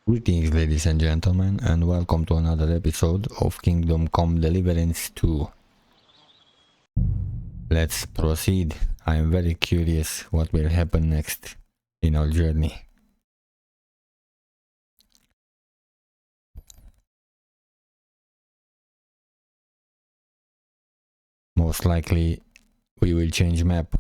Greetings, ladies and gentlemen, and welcome to another episode of Kingdom Come Deliverance 2. Let's proceed. I am very curious what will happen next in our journey. Most likely, we will change map.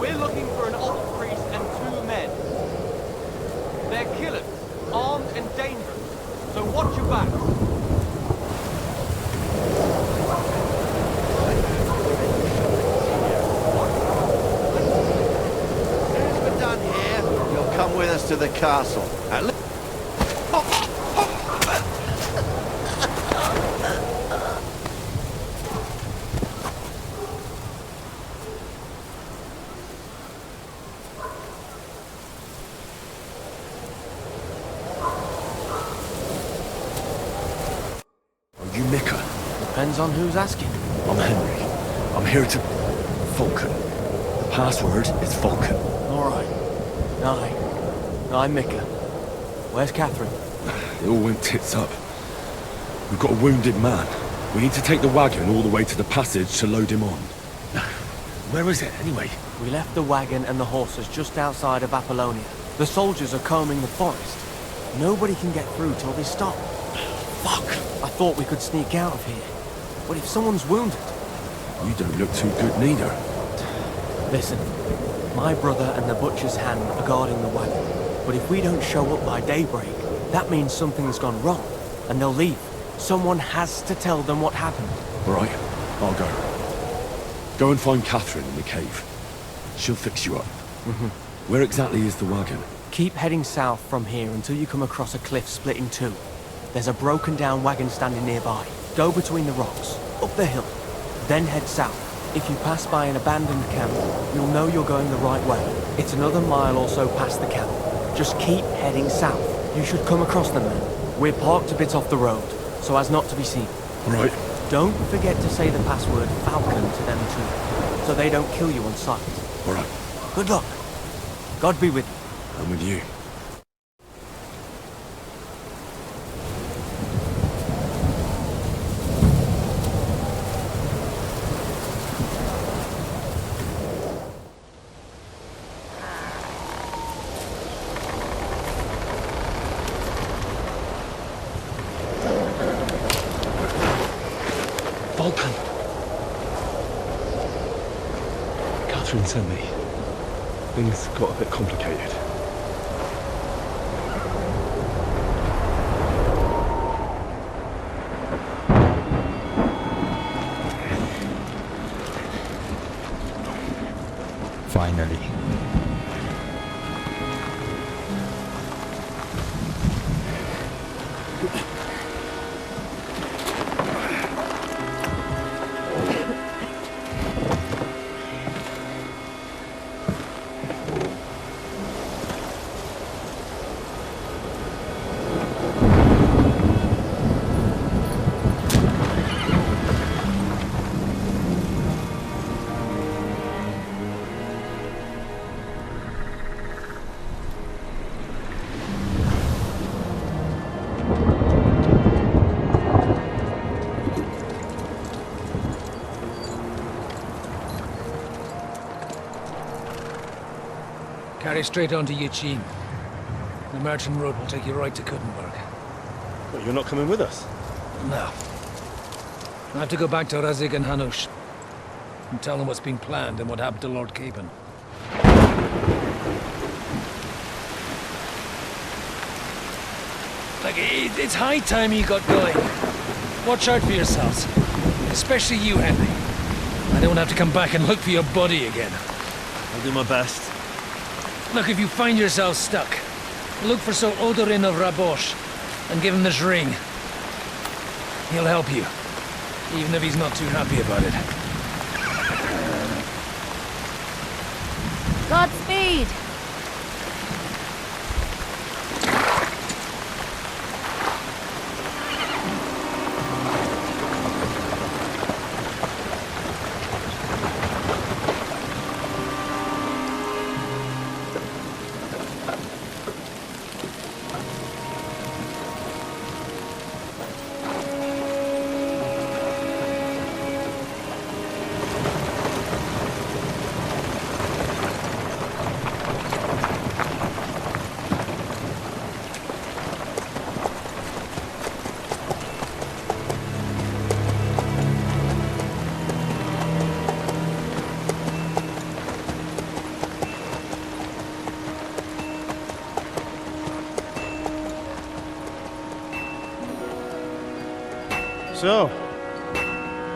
We're looking for an old priest and two men. They're killers, armed and dangerous, so watch your back. As soon as we're done here, you'll come with us to the castle. You Mika? Depends on who's asking. I'm Henry. I'm here to... Vulcan. The password is Vulcan. Alright. I'm Mika. Where's Catherine? It all went tits up. We've got a wounded man. We need to take the wagon all the way to the passage to load him on. Where is it, anyway? We left the wagon and the horses just outside of Apollonia. The soldiers are combing the forest. Nobody can get through till they stop. Fuck! I thought we could sneak out of here. But if someone's wounded... You don't look too good neither. Listen, my brother and the butcher's hand are guarding the wagon. But if we don't show up by daybreak, that means something's gone wrong, and they'll leave. Someone has to tell them what happened. All right, I'll go. Go and find Catherine in the cave. She'll fix you up. Where exactly is the wagon? Keep heading south from here until you come across a cliff split in two. There's a broken down wagon standing nearby. Go between the rocks, up the hill, then head south. If you pass by an abandoned camp, you'll know you're going the right way. It's another mile or so past the camp. Just keep heading south. You should come across them then. We're parked a bit off the road, so as not to be seen. All right. Don't forget to say the password Falcon to them too, so they don't kill you on sight. All right. Good luck. God be with you. I'm with you. Vulcan! Catherine sent me. Things got a bit complicated. Finally. Carry straight on to Yuchin. The merchant road will take you right to Kuttenberg. But you're not coming with us? No. I have to go back to Razik and Hanush and tell them what's been planned and what happened to Lord Capon. It's high time you got going. Watch out for yourselves. Especially you, Henry. I don't have to come back and look for your body again. I'll do my best. Look, if you find yourself stuck, look for Sir Odorin of Rabosh and give him this ring. He'll help you, even if he's not too happy about it. Godspeed! So,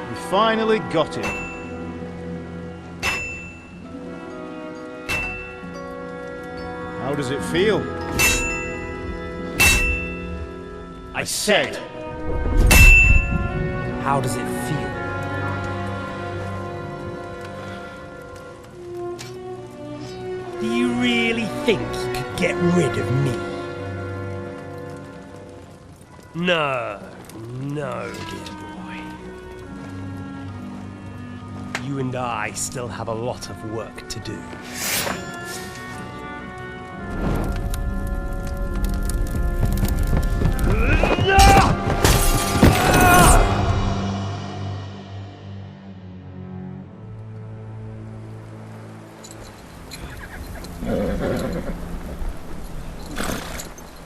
we finally got him. How does it feel? I said. How does it feel? Do you really think you could get rid of me? No, dear boy. You and I still have a lot of work to do.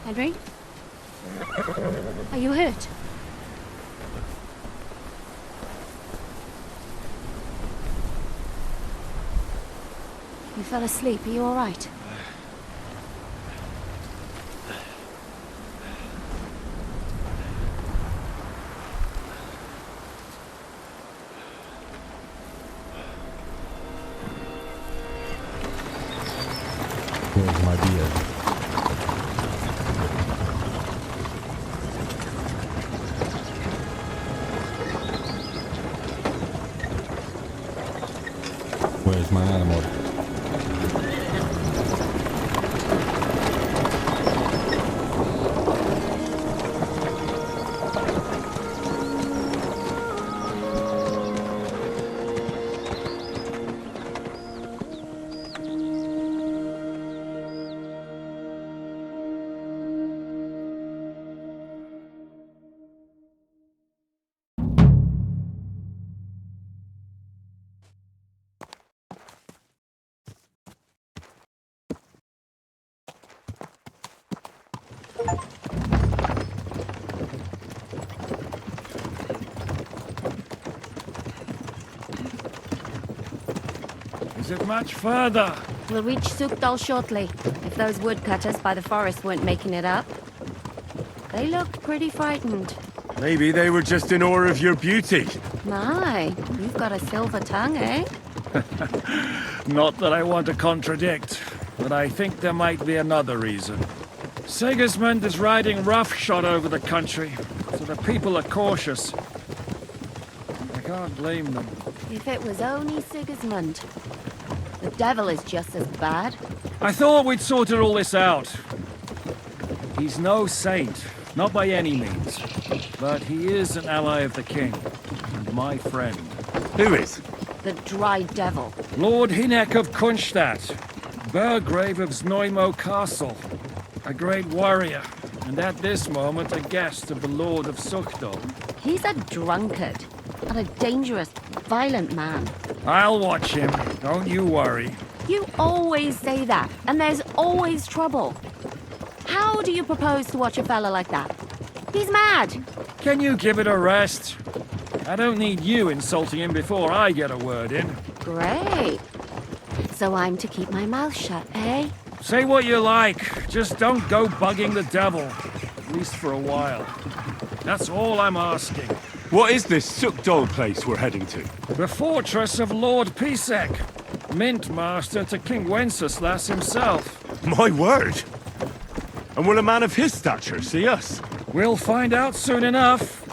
Henry? Are you hurt? You fell asleep. Are you all right? Where's my beard? Where's my animal? Is it much further? We'll reach Sukdal shortly, if those woodcutters by the forest weren't making it up. They looked pretty frightened. Maybe they were just in awe of your beauty. My, you've got a silver tongue, eh? Not that I want to contradict, but I think there might be another reason. Sigismund is riding roughshod over the country, so the people are cautious. I can't blame them. If it was only Sigismund. The devil is just as bad. I thought we'd sorted all this out. He's no saint, not by any means. But he is an ally of the king, and my friend. Who is? The dry devil. Lord Hinek of Kunstadt, Burgrave of Znojmo Castle, a great warrior, and at this moment a guest of the Lord of Sukdal. He's a drunkard, and a dangerous, violent man. I'll watch him, don't you worry. You always say that, and there's always trouble. How do you propose to watch a fella like that? He's mad. Can you give it a rest? I don't need you insulting him before I get a word in. Great. So I'm to keep my mouth shut, eh? Say what you like, just don't go bugging the devil. At least for a while. That's all I'm asking. What is this Sukdal place we're heading to? The fortress of Lord Pisek, Mint Master to King Wenceslas himself. My word! And will a man of his stature see us? We'll find out soon enough.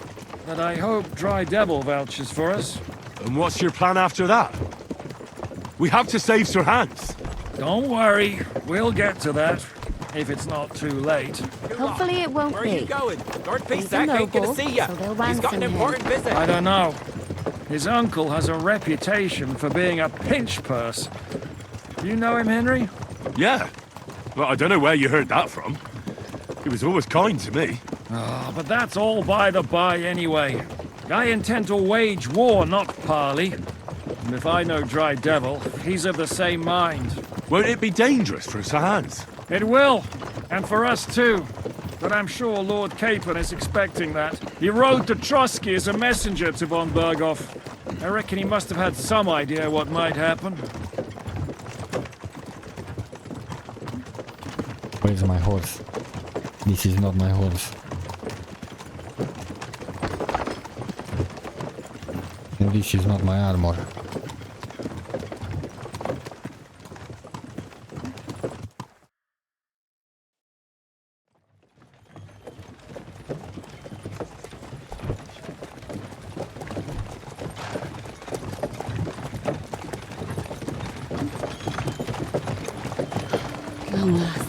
But I hope Dry Devil vouches for us. And what's your plan after that? We have to save Sir Hans. Don't worry, we'll get to that. If it's not too late. Hopefully it won't Where be. are you going? Lord He's a Pisek ain't gonna noble, see you. so they'll He's got ransom an him. important visit. I don't know. His uncle has a reputation for being a pinch purse. Do you know him, Henry? Yeah. Well, I don't know where you heard that from. He was always kind to me. Oh, but that's all by the by anyway. I intend to wage war, not parley. And if I know Dry Devil, he's of the same mind. Won't it be dangerous for Sir Hans? It will, and for us too. But I'm sure Lord Capon is expecting that. He rode to Trotsky as a messenger to von Berghoff. I reckon he must have had some idea what might happen. Where's my horse? This is not my horse. And this is not my armor. Long last.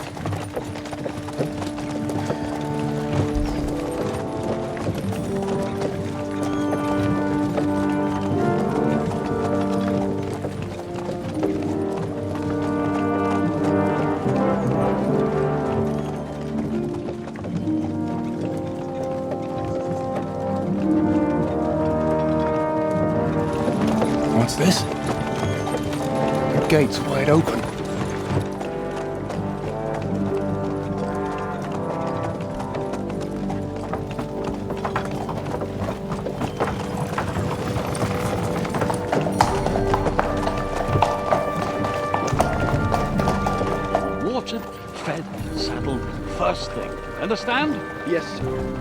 What's this? The gate's wide open. Watered, fed, saddled, first thing. Understand? Yes, sir.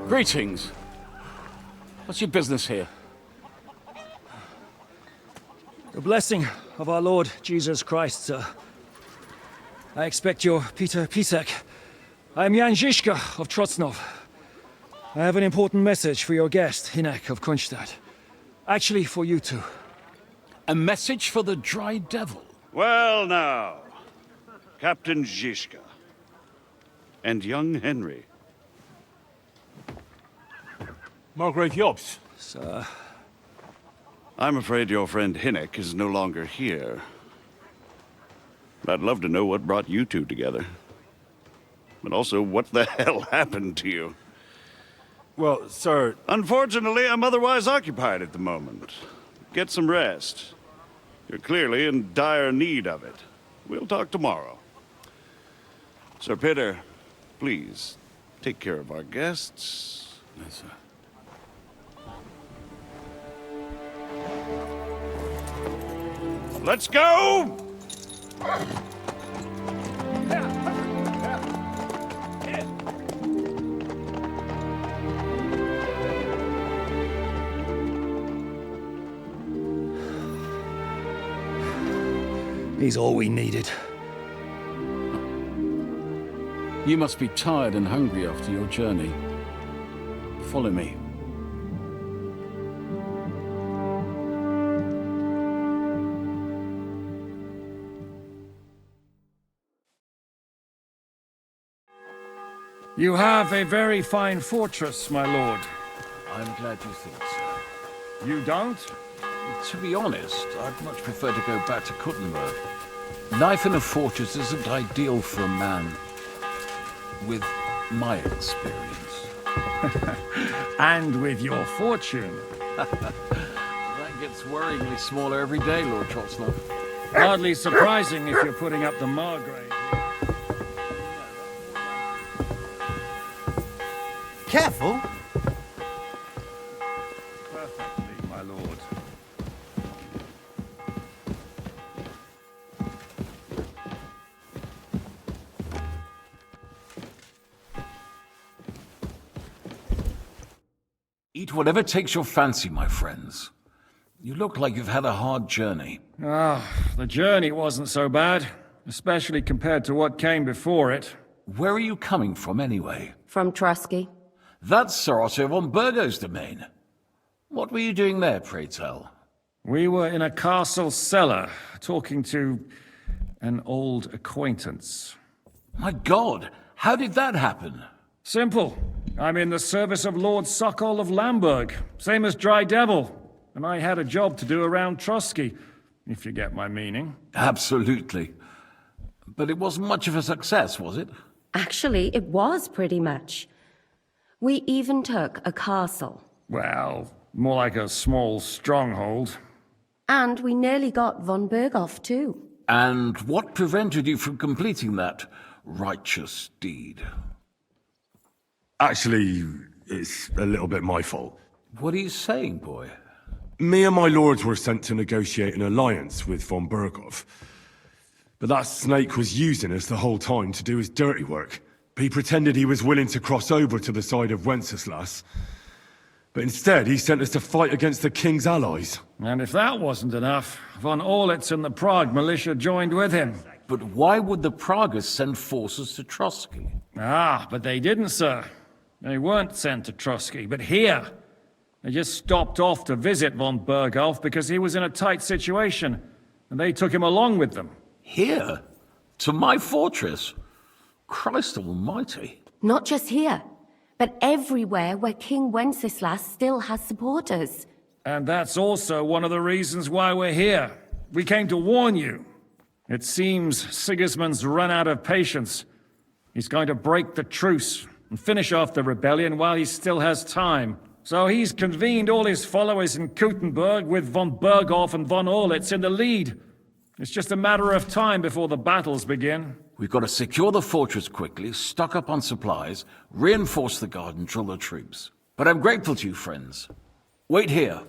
Greetings. What's your business here? The blessing of our Lord Jesus Christ, sir. I expect you're Peter Pisek. I am Jan Žižka of Trocnov. I have an important message for your guest, Hinek of Kunstadt. Actually, for you two. A message for the Dry Devil. Well now, Captain Žižka. And young Henry. Margrave Jobs. Sir. I'm afraid your friend Hinek is no longer here. I'd love to know what brought you two together. But also, what the hell happened to you? Well, sir... Unfortunately, I'm otherwise occupied at the moment. Get some rest. You're clearly in dire need of it. We'll talk tomorrow. Sir Peter, please, take care of our guests. Yes, sir. Let's go! He's all we needed. You must be tired and hungry after your journey. Follow me. You have a very fine fortress, my lord. I'm glad you think so. You don't? To be honest, I'd much prefer to go back to Kuttenberg. Life in a fortress isn't ideal for a man with my experience. And with your fortune. That gets worryingly smaller every day, Lord Trotznov. Hardly surprising if you're putting up the Margrave. Careful! Perfectly, my lord. Eat whatever takes your fancy, my friends. You look like you've had a hard journey. Ah, the journey wasn't so bad, especially compared to what came before it. Where are you coming from, anyway? From Trusky. That's Sir Otto von Burgo's domain. What were you doing there, pray tell? We were in a castle cellar, talking to an old acquaintance. My God, how did that happen? Simple. I'm in the service of Lord Sokol of Lamberg, same as Dry Devil, and I had a job to do around Trusky, if you get my meaning. Absolutely. But it wasn't much of a success, was it? Actually, it was pretty much. We even took a castle. Well, more like a small stronghold. And we nearly got von Berghoff, too. And what prevented you from completing that righteous deed? Actually, it's a little bit my fault. What are you saying, boy? Me and my lords were sent to negotiate an alliance with von Berghoff. But that snake was using us the whole time to do his dirty work. He pretended he was willing to cross over to the side of Wenceslas. But instead, he sent us to fight against the king's allies. And if that wasn't enough, von Orlitz and the Prague militia joined with him. But why would the Praguers send forces to Trotsky? Ah, but they didn't, sir. They weren't sent to Trotsky, but here. They just stopped off to visit von Berghoff because he was in a tight situation, and they took him along with them. Here? To my fortress? Christ almighty. Not just here, but everywhere where King Wenceslas still has supporters. And that's also one of the reasons why we're here. We came to warn you. It seems Sigismund's run out of patience. He's going to break the truce and finish off the rebellion while he still has time. So he's convened all his followers in Kuttenberg with von Berghoff and von Orlitz in the lead. It's just a matter of time before the battles begin. We've got to secure the fortress quickly, stock up on supplies, reinforce the guard and drill the troops. But I'm grateful to you, friends. Wait here.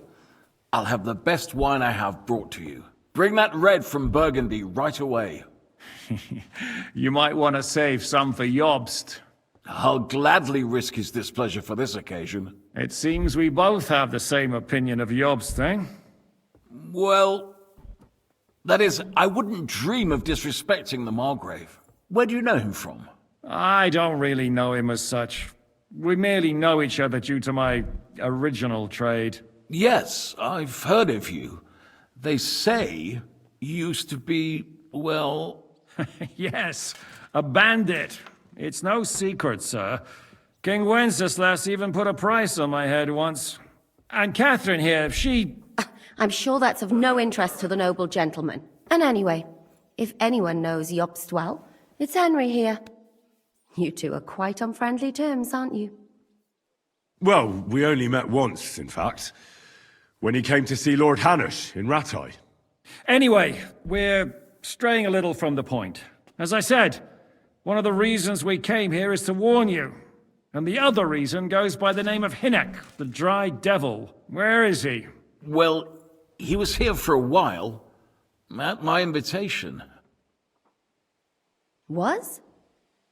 I'll have the best wine I have brought to you. Bring that red from Burgundy right away. You might want to save some for Jobst. I'll gladly risk his displeasure for this occasion. It seems we both have the same opinion of Jobst, eh? Well, that is, I wouldn't dream of disrespecting the Margrave. Where do you know him from? I don't really know him as such. We merely know each other due to my original trade. Yes, I've heard of you. They say you used to be, well... Yes, a bandit. It's no secret, sir. King Wenceslas even put a price on my head once. And Catherine here, she... I'm sure that's of no interest to the noble gentleman. And anyway, if anyone knows Jobst well, it's Henry here. You two are quite on friendly terms, aren't you? Well, we only met once, in fact. When he came to see Lord Hanush in Rattay. Anyway, we're straying a little from the point. As I said, one of the reasons we came here is to warn you. And the other reason goes by the name of Hinek, the Dry Devil. Where is he? Well, he was here for a while, at my invitation. Was?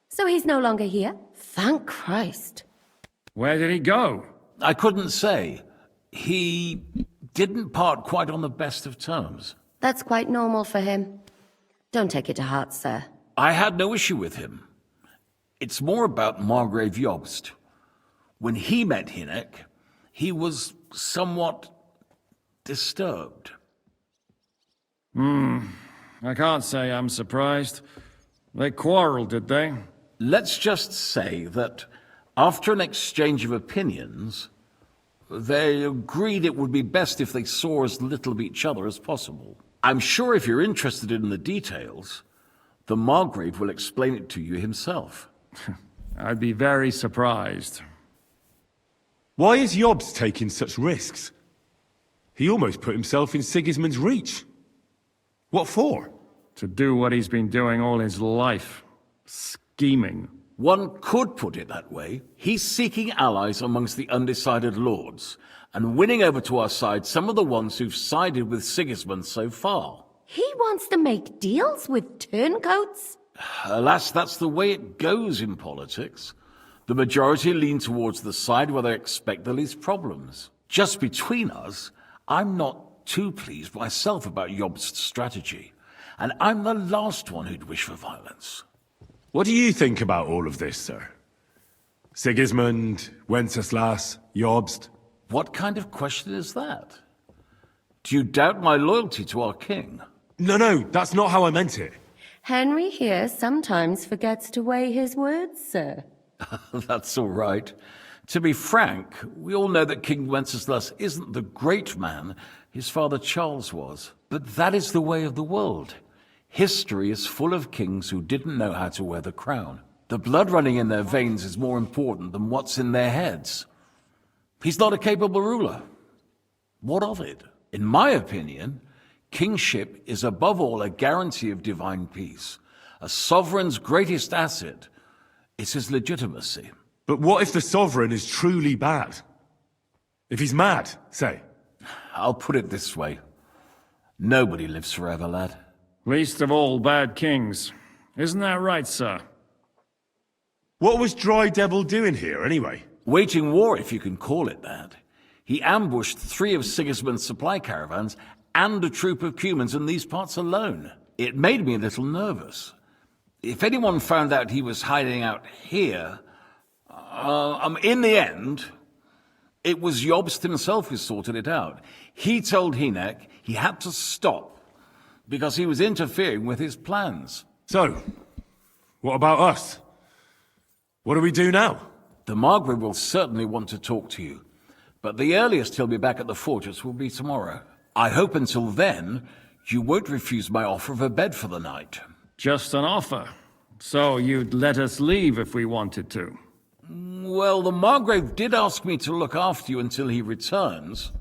So he's no longer here? Thank Christ. Where did he go? I couldn't say. He didn't part quite on the best of terms. That's quite normal for him. Don't take it to heart, sir. I had no issue with him. It's more about Margrave Jobst. When he met Hinek, he was somewhat disturbed. I can't say I'm surprised. They quarreled, did they? Let's just say that after an exchange of opinions, they agreed it would be best if they saw as little of each other as possible. I'm sure if you're interested in the details, the Margrave will explain it to you himself. I'd be very surprised. Why is Jobst taking such risks? He almost put himself in Sigismund's reach. What for? To do what he's been doing all his life. Scheming. One could put it that way. He's seeking allies amongst the undecided lords, and winning over to our side some of the ones who've sided with Sigismund so far. He wants to make deals with turncoats? Alas, that's the way it goes in politics. The majority lean towards the side where they expect the least problems. Just between us, I'm not too pleased myself about Jobst's strategy, and I'm the last one who'd wish for violence. What do you think about all of this, sir? Sigismund, Wenceslas, Jobst? What kind of question is that? Do you doubt my loyalty to our king? No, that's not how I meant it. Henry here sometimes forgets to weigh his words, sir. That's all right. To be frank, we all know that King Wenceslas isn't the great man his father Charles was. But that is the way of the world. History is full of kings who didn't know how to wear the crown. The blood running in their veins is more important than what's in their heads. He's not a capable ruler. What of it? In my opinion, Kingship is above all a guarantee of divine peace. A sovereign's greatest asset is his legitimacy. But what if the sovereign is truly bad? If he's mad, say? I'll put it this way. Nobody lives forever, lad. Least of all bad kings. Isn't that right, sir? What was Dry Devil doing here, anyway? Waging war, if you can call it that. He ambushed 3 of Sigismund's supply caravans and a troop of Cumans in these parts alone. It made me a little nervous. If anyone found out he was hiding out here, in the end, it was Jobst himself who sorted it out. He told Hynek he had to stop because he was interfering with his plans. So, what about us? What do we do now? The Margrave will certainly want to talk to you, but the earliest he'll be back at the fortress will be tomorrow. I hope until then, you won't refuse my offer of a bed for the night. Just an offer. So you'd let us leave if we wanted to. Well, the Margrave did ask me to look after you until he returns,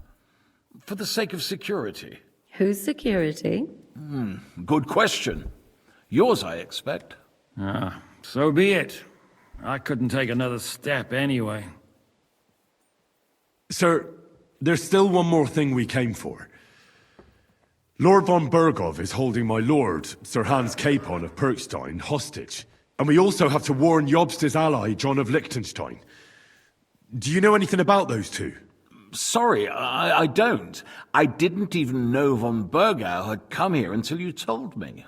for the sake of security. Whose security? Good question. Yours, I expect. So be it. I couldn't take another step anyway. Sir, there's still one more thing we came for. Lord von Bergov is holding my lord, Sir Hans Capon of Perkstein, hostage. And we also have to warn Jobst's ally, John of Liechtenstein. Do you know anything about those two? Sorry, I don't. I didn't even know von Bergau had come here until you told me.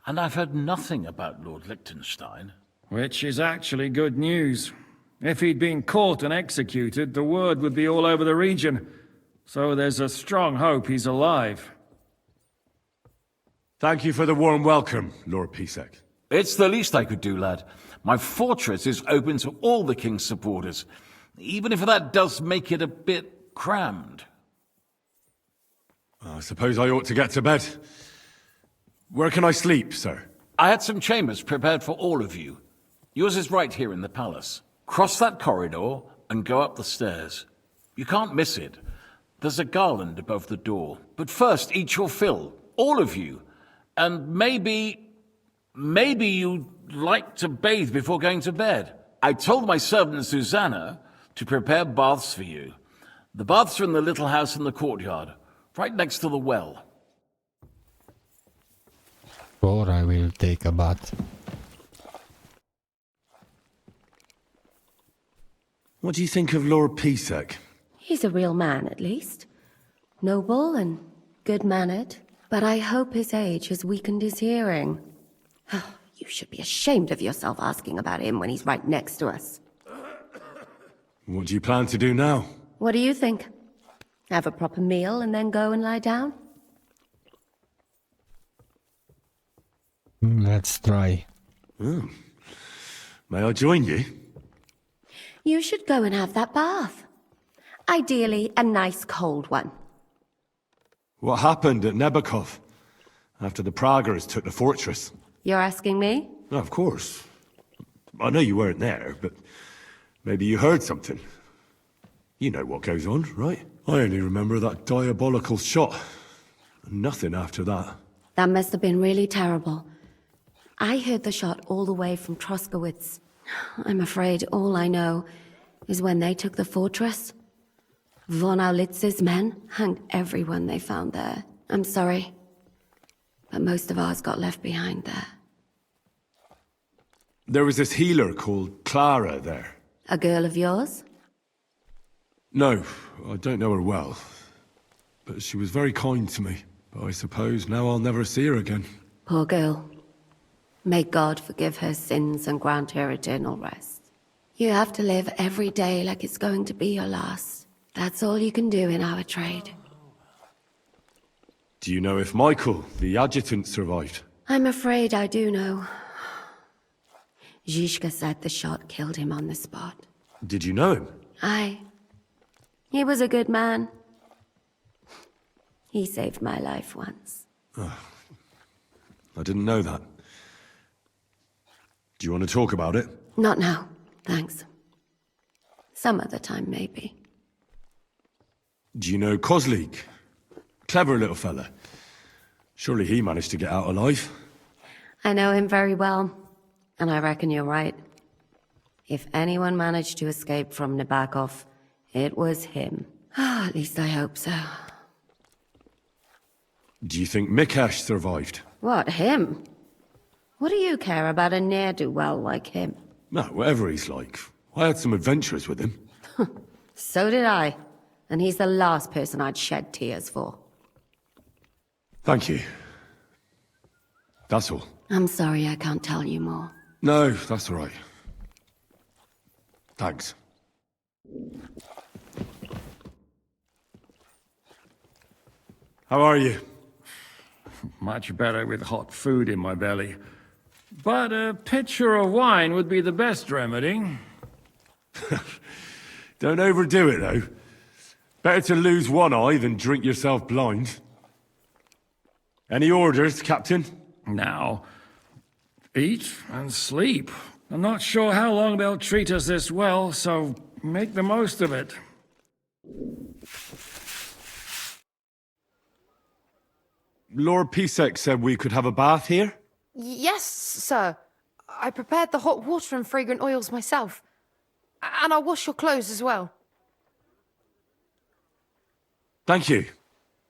And I've heard nothing about Lord Liechtenstein. Which is actually good news. If he'd been caught and executed, the word would be all over the region. So there's a strong hope he's alive. Thank you for the warm welcome, Lord Pisek. It's the least I could do, lad. My fortress is open to all the king's supporters, even if that does make it a bit crammed. I suppose I ought to get to bed. Where can I sleep, sir? I had some chambers prepared for all of you. Yours is right here in the palace. Cross that corridor and go up the stairs. You can't miss it. There's a garland above the door. But first, eat your fill, all of you. And maybe you'd like to bathe before going to bed. I told my servant Susanna to prepare baths for you. The baths are in the little house in the courtyard, right next to the well. Or I will take a bath. What do you think of Lord Pisek? He's a real man, at least. Noble and good-mannered. But I hope his age has weakened his hearing. You should be ashamed of yourself asking about him when he's right next to us. What do you plan to do now? What do you think? Have a proper meal and then go and lie down? Let's try. May I join you? You should go and have that bath. Ideally, a nice cold one. What happened at Nebakov after the Praguers took the fortress? You're asking me? Oh, of course. I know you weren't there, but maybe you heard something. You know what goes on, right? I only remember that diabolical shot. Nothing after that. That must have been really terrible. I heard the shot all the way from Troskowitz. I'm afraid all I know is when they took the fortress, von Aulitz's men hanged everyone they found there. I'm sorry, but most of ours got left behind there. There was this healer called Clara there. A girl of yours? No, I don't know her well. But she was very kind to me. But I suppose now I'll never see her again. Poor girl. May God forgive her sins and grant her eternal rest. You have to live every day like it's going to be your last. That's all you can do in our trade. Do you know if Michael, the adjutant, survived? I'm afraid I do know. Zhishka said the shot killed him on the spot. Did you know him? Aye. He was a good man. He saved my life once. I didn't know that. Do you want to talk about it? Not now, thanks. Some other time, maybe. Do you know Kozlik? Clever little fella. Surely he managed to get out alive. I know him very well, and I reckon you're right. If anyone managed to escape from Nabokov, it was him. At least I hope so. Do you think Mikesh survived? What, him? What do you care about a ne'er-do-well like him? No, whatever he's like. I had some adventures with him. So did I. And he's the last person I'd shed tears for. Thank you. That's all. I'm sorry I can't tell you more. No, that's all right. Thanks. How are you? Much better with hot food in my belly. But a pitcher of wine would be the best remedy. Don't overdo it, though. Better to lose one eye than drink yourself blind. Any orders, Captain? Now, eat and sleep. I'm not sure how long they'll treat us this well, so make the most of it. Lord Pisek said we could have a bath here? Yes, sir. I prepared the hot water and fragrant oils myself. And I'll wash your clothes as well. Thank you.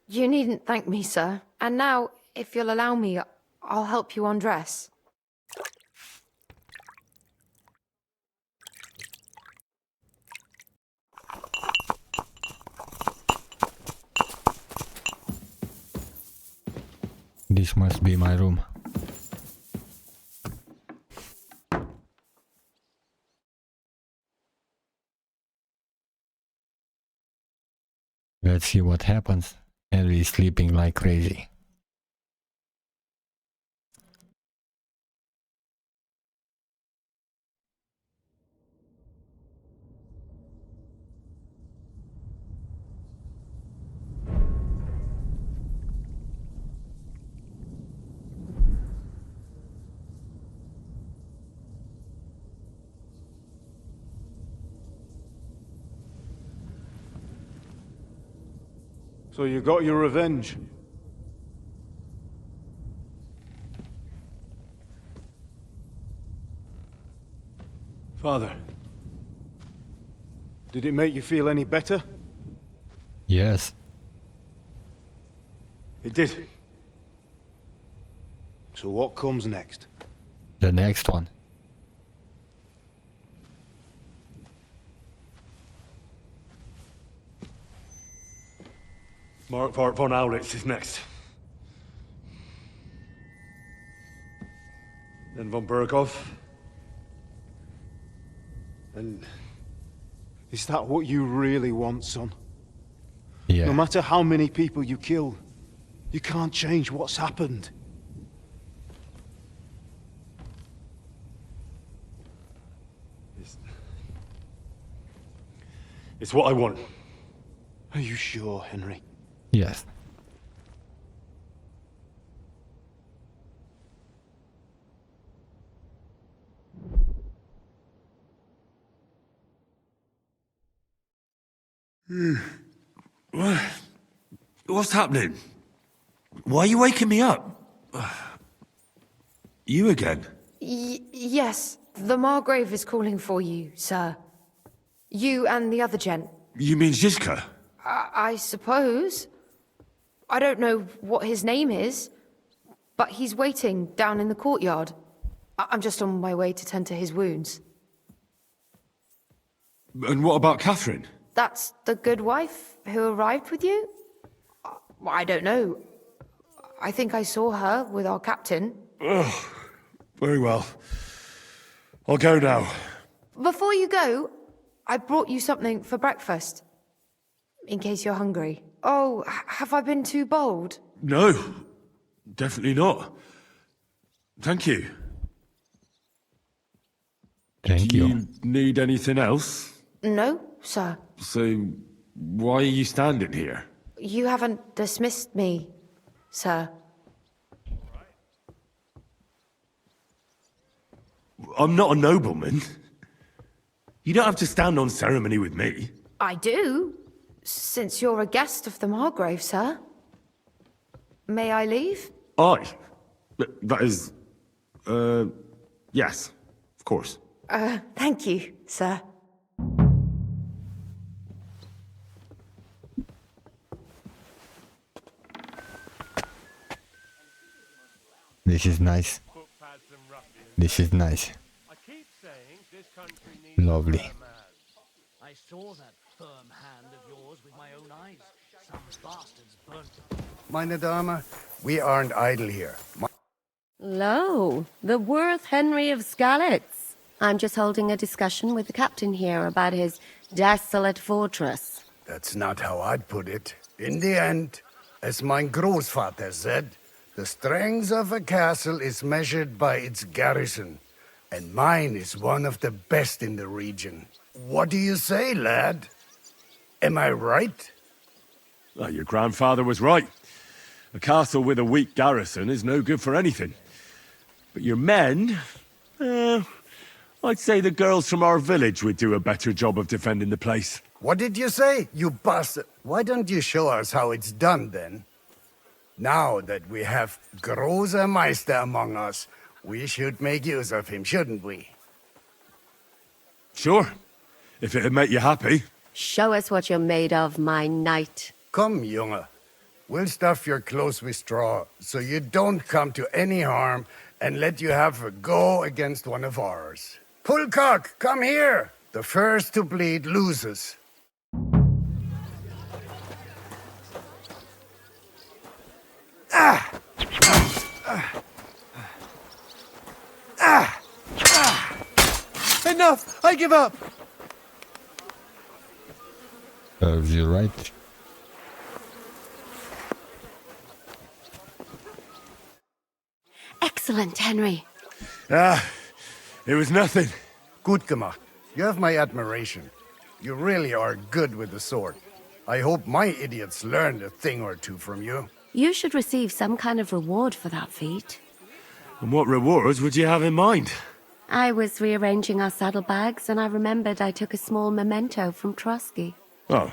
You needn't thank me, sir. And now, if you'll allow me, I'll help you undress. This must be my room. Let's see what happens. Henry is sleeping like crazy. So you got your revenge? Father, did it make you feel any better? Yes. It did. So what comes next? The next one. Mark von Aulitz is next. Then von Burgov. And is that what you really want, son? Yeah. No matter how many people you kill, you can't change what's happened. It's what I want. Are you sure, Henry? Yes. What's happening? Why are you waking me up? You again? Yes, the Margrave is calling for you, sir. You and the other gent. You mean Zizka? I suppose. I don't know what his name is, but he's waiting down in the courtyard. I'm just on my way to tend to his wounds. And what about Catherine? That's the good wife who arrived with you? I don't know. I think I saw her with our captain. Oh, very well. I'll go now. Before you go, I brought you something for breakfast. In case you're hungry. Oh, have I been too bold? No, definitely not. Thank you. Thank Do you. you need anything else? No, sir. So, why are you standing here? You haven't dismissed me, sir. I'm not a nobleman. You don't have to stand on ceremony with me. I do, since you're a guest of the Margrave, sir. May I leave? I? That is... yes, of course. Thank you, sir. This is nice. This is nice. Lovely. I saw that firm hand of yours with my own eyes. Some bastards burnt. Meine Dame, we aren't idle here. Lo, the Worth Henry of Skalitz. I'm just holding a discussion with the captain here about his desolate fortress. That's not how I'd put it. In the end, as mein Großvater said, the strength of a castle is measured by its garrison, and mine is one of the best in the region. What do you say, lad? Am I right? Well, your grandfather was right. A castle with a weak garrison is no good for anything. But your men... I'd say the girls from our village would do a better job of defending the place. What did you say, you bastard? Why don't you show us how it's done, then? Now that we have Großer Meister among us, we should make use of him, shouldn't we? Sure, if it'd make you happy. Show us what you're made of, my knight. Come, Junge. We'll stuff your clothes with straw, so you don't come to any harm, and let you have a go against one of ours. Pullcock, come here! The first to bleed loses. Enough! I give up! You're right. Excellent, Henry. It was nothing. Gut gemacht. You have my admiration. You really are good with the sword. I hope my idiots learned a thing or two from you. You should receive some kind of reward for that feat. And what rewards would you have in mind? I was rearranging our saddlebags, and I remembered I took a small memento from Trotsky. Oh.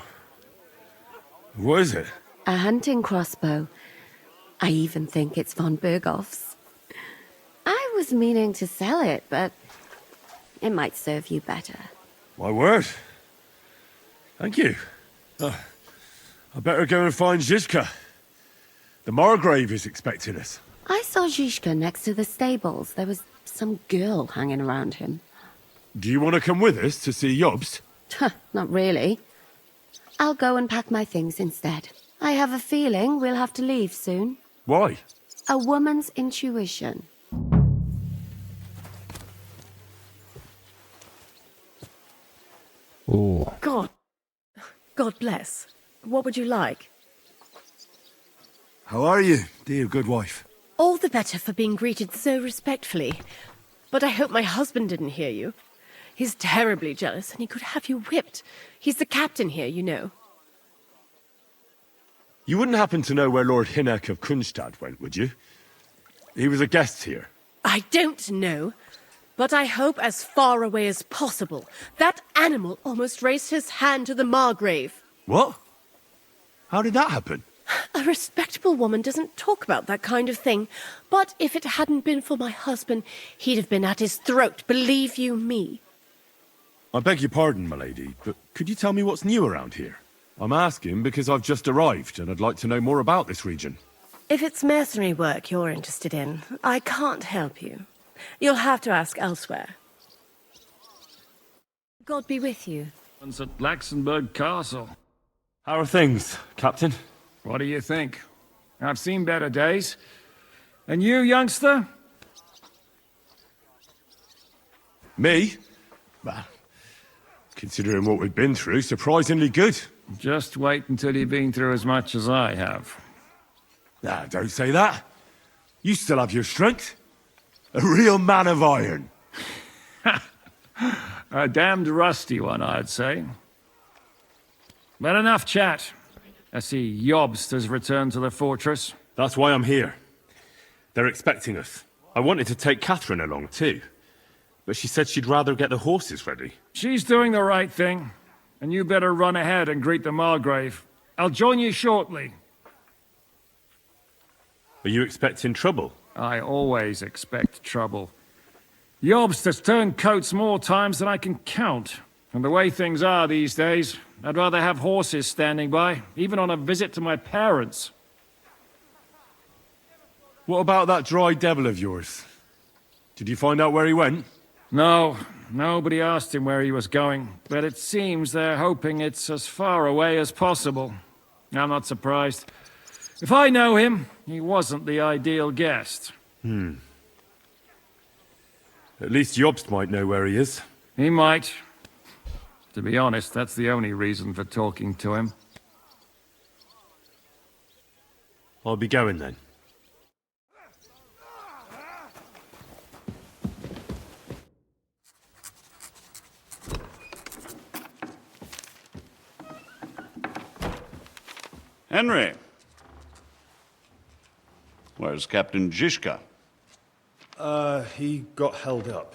What is it? A hunting crossbow. I even think it's von Berghoff's. I was meaning to sell it, but it might serve you better. My word. Thank you. I better go and find Zizka. The Margrave is expecting us. I saw Zizka next to the stables. There was some girl hanging around him. Do you want to come with us to see Jobst? Not really. I'll go and pack my things instead. I have a feeling we'll have to leave soon. Why? A woman's intuition. Oh. God bless. What would you like? How are you, dear good wife? All the better for being greeted so respectfully. But I hope my husband didn't hear you. He's terribly jealous, and he could have you whipped. He's the captain here, you know. You wouldn't happen to know where Lord Hinnek of Kunstad went, would you? He was a guest here. I don't know, but I hope as far away as possible. That animal almost raised his hand to the Margrave. What? How did that happen? A respectable woman doesn't talk about that kind of thing. But if it hadn't been for my husband, he'd have been at his throat, believe you me. I beg your pardon, my lady, but could you tell me what's new around here? I'm asking because I've just arrived, and I'd like to know more about this region. If it's mercenary work you're interested in, I can't help you. You'll have to ask elsewhere. God be with you. It's at Laxenburg Castle. How are things, Captain? What do you think? I've seen better days. And you, youngster? Me? Well, considering what we've been through, surprisingly good. Just wait until you've been through as much as I have. Ah, don't say that. You still have your strength. A real man of iron. A damned rusty one, I'd say. But enough chat. I see Jobst has returned to the fortress. That's why I'm here. They're expecting us. I wanted to take Catherine along, too. But she said she'd rather get the horses ready. She's doing the right thing. And you better run ahead and greet the Margrave. I'll join you shortly. Are you expecting trouble? I always expect trouble. Yobst has turned coats more times than I can count. And the way things are these days, I'd rather have horses standing by, even on a visit to my parents. What about that dry devil of yours? Did you find out where he went? No, nobody asked him where he was going, but it seems they're hoping it's as far away as possible. I'm not surprised. If I know him, he wasn't the ideal guest. At least Jobst might know where he is. He might. To be honest, that's the only reason for talking to him. I'll be going then. Henry. Where's Captain Zizka? He got held up.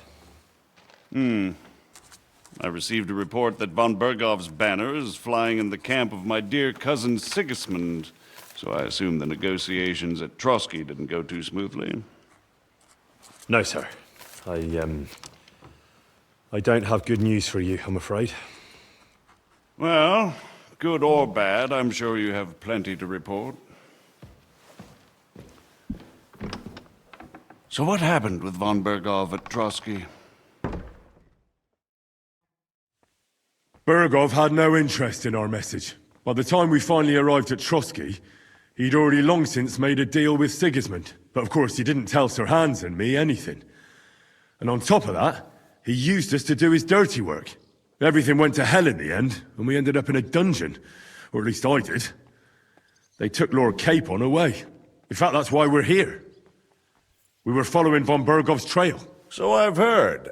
I received a report that von Bergov's banner is flying in the camp of my dear cousin Sigismund, so I assume the negotiations at Trotsky didn't go too smoothly. No, sir. I don't have good news for you, I'm afraid. Well, good or bad, I'm sure you have plenty to report. So what happened with von Bergov at Trotsky? Bergov had no interest in our message. By the time we finally arrived at Trotsky, he'd already long since made a deal with Sigismund. But of course, he didn't tell Sir Hans and me anything. And on top of that, he used us to do his dirty work. Everything went to hell in the end, and we ended up in a dungeon. Or at least I did. They took Lord Capon away. In fact, that's why we're here. We were following von Bergov's trail. So I've heard.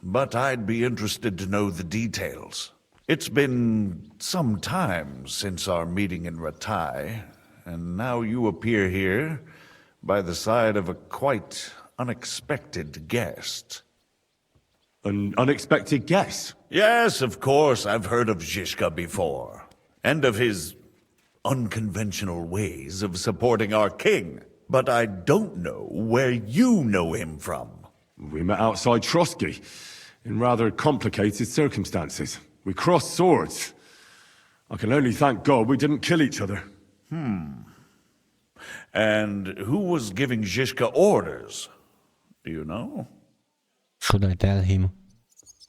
But I'd be interested to know the details. It's been some time since our meeting in Ratai, and now you appear here by the side of a quite unexpected guest. An unexpected guest? Yes, of course, I've heard of Zizka before, and of his unconventional ways of supporting our king. But I don't know where you know him from. We met outside Trotsky, in rather complicated circumstances. We crossed swords. I can only thank God we didn't kill each other. And who was giving Zizka orders? Do you know? Should I tell him?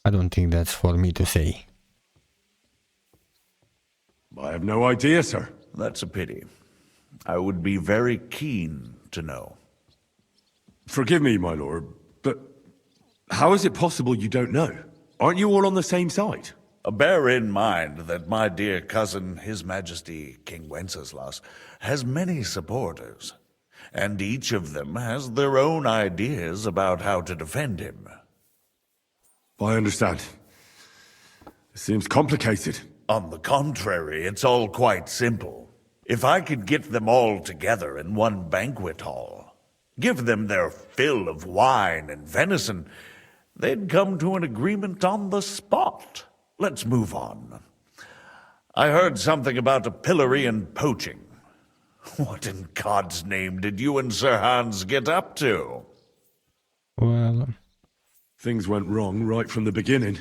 I don't think that's for me to say. I have no idea, sir. That's a pity. I would be very keen to know. Forgive me, my lord, but how is it possible you don't know? Aren't you all on the same side? Bear in mind that my dear cousin, His Majesty King Wenceslas, has many supporters, and each of them has their own ideas about how to defend him. I understand. It seems complicated. On the contrary, it's all quite simple. If I could get them all together in one banquet hall, give them their fill of wine and venison, they'd come to an agreement on the spot. Let's move on. I heard something about a pillory and poaching. What in God's name did you and Sir Hans get up to? Well, things went wrong right from the beginning.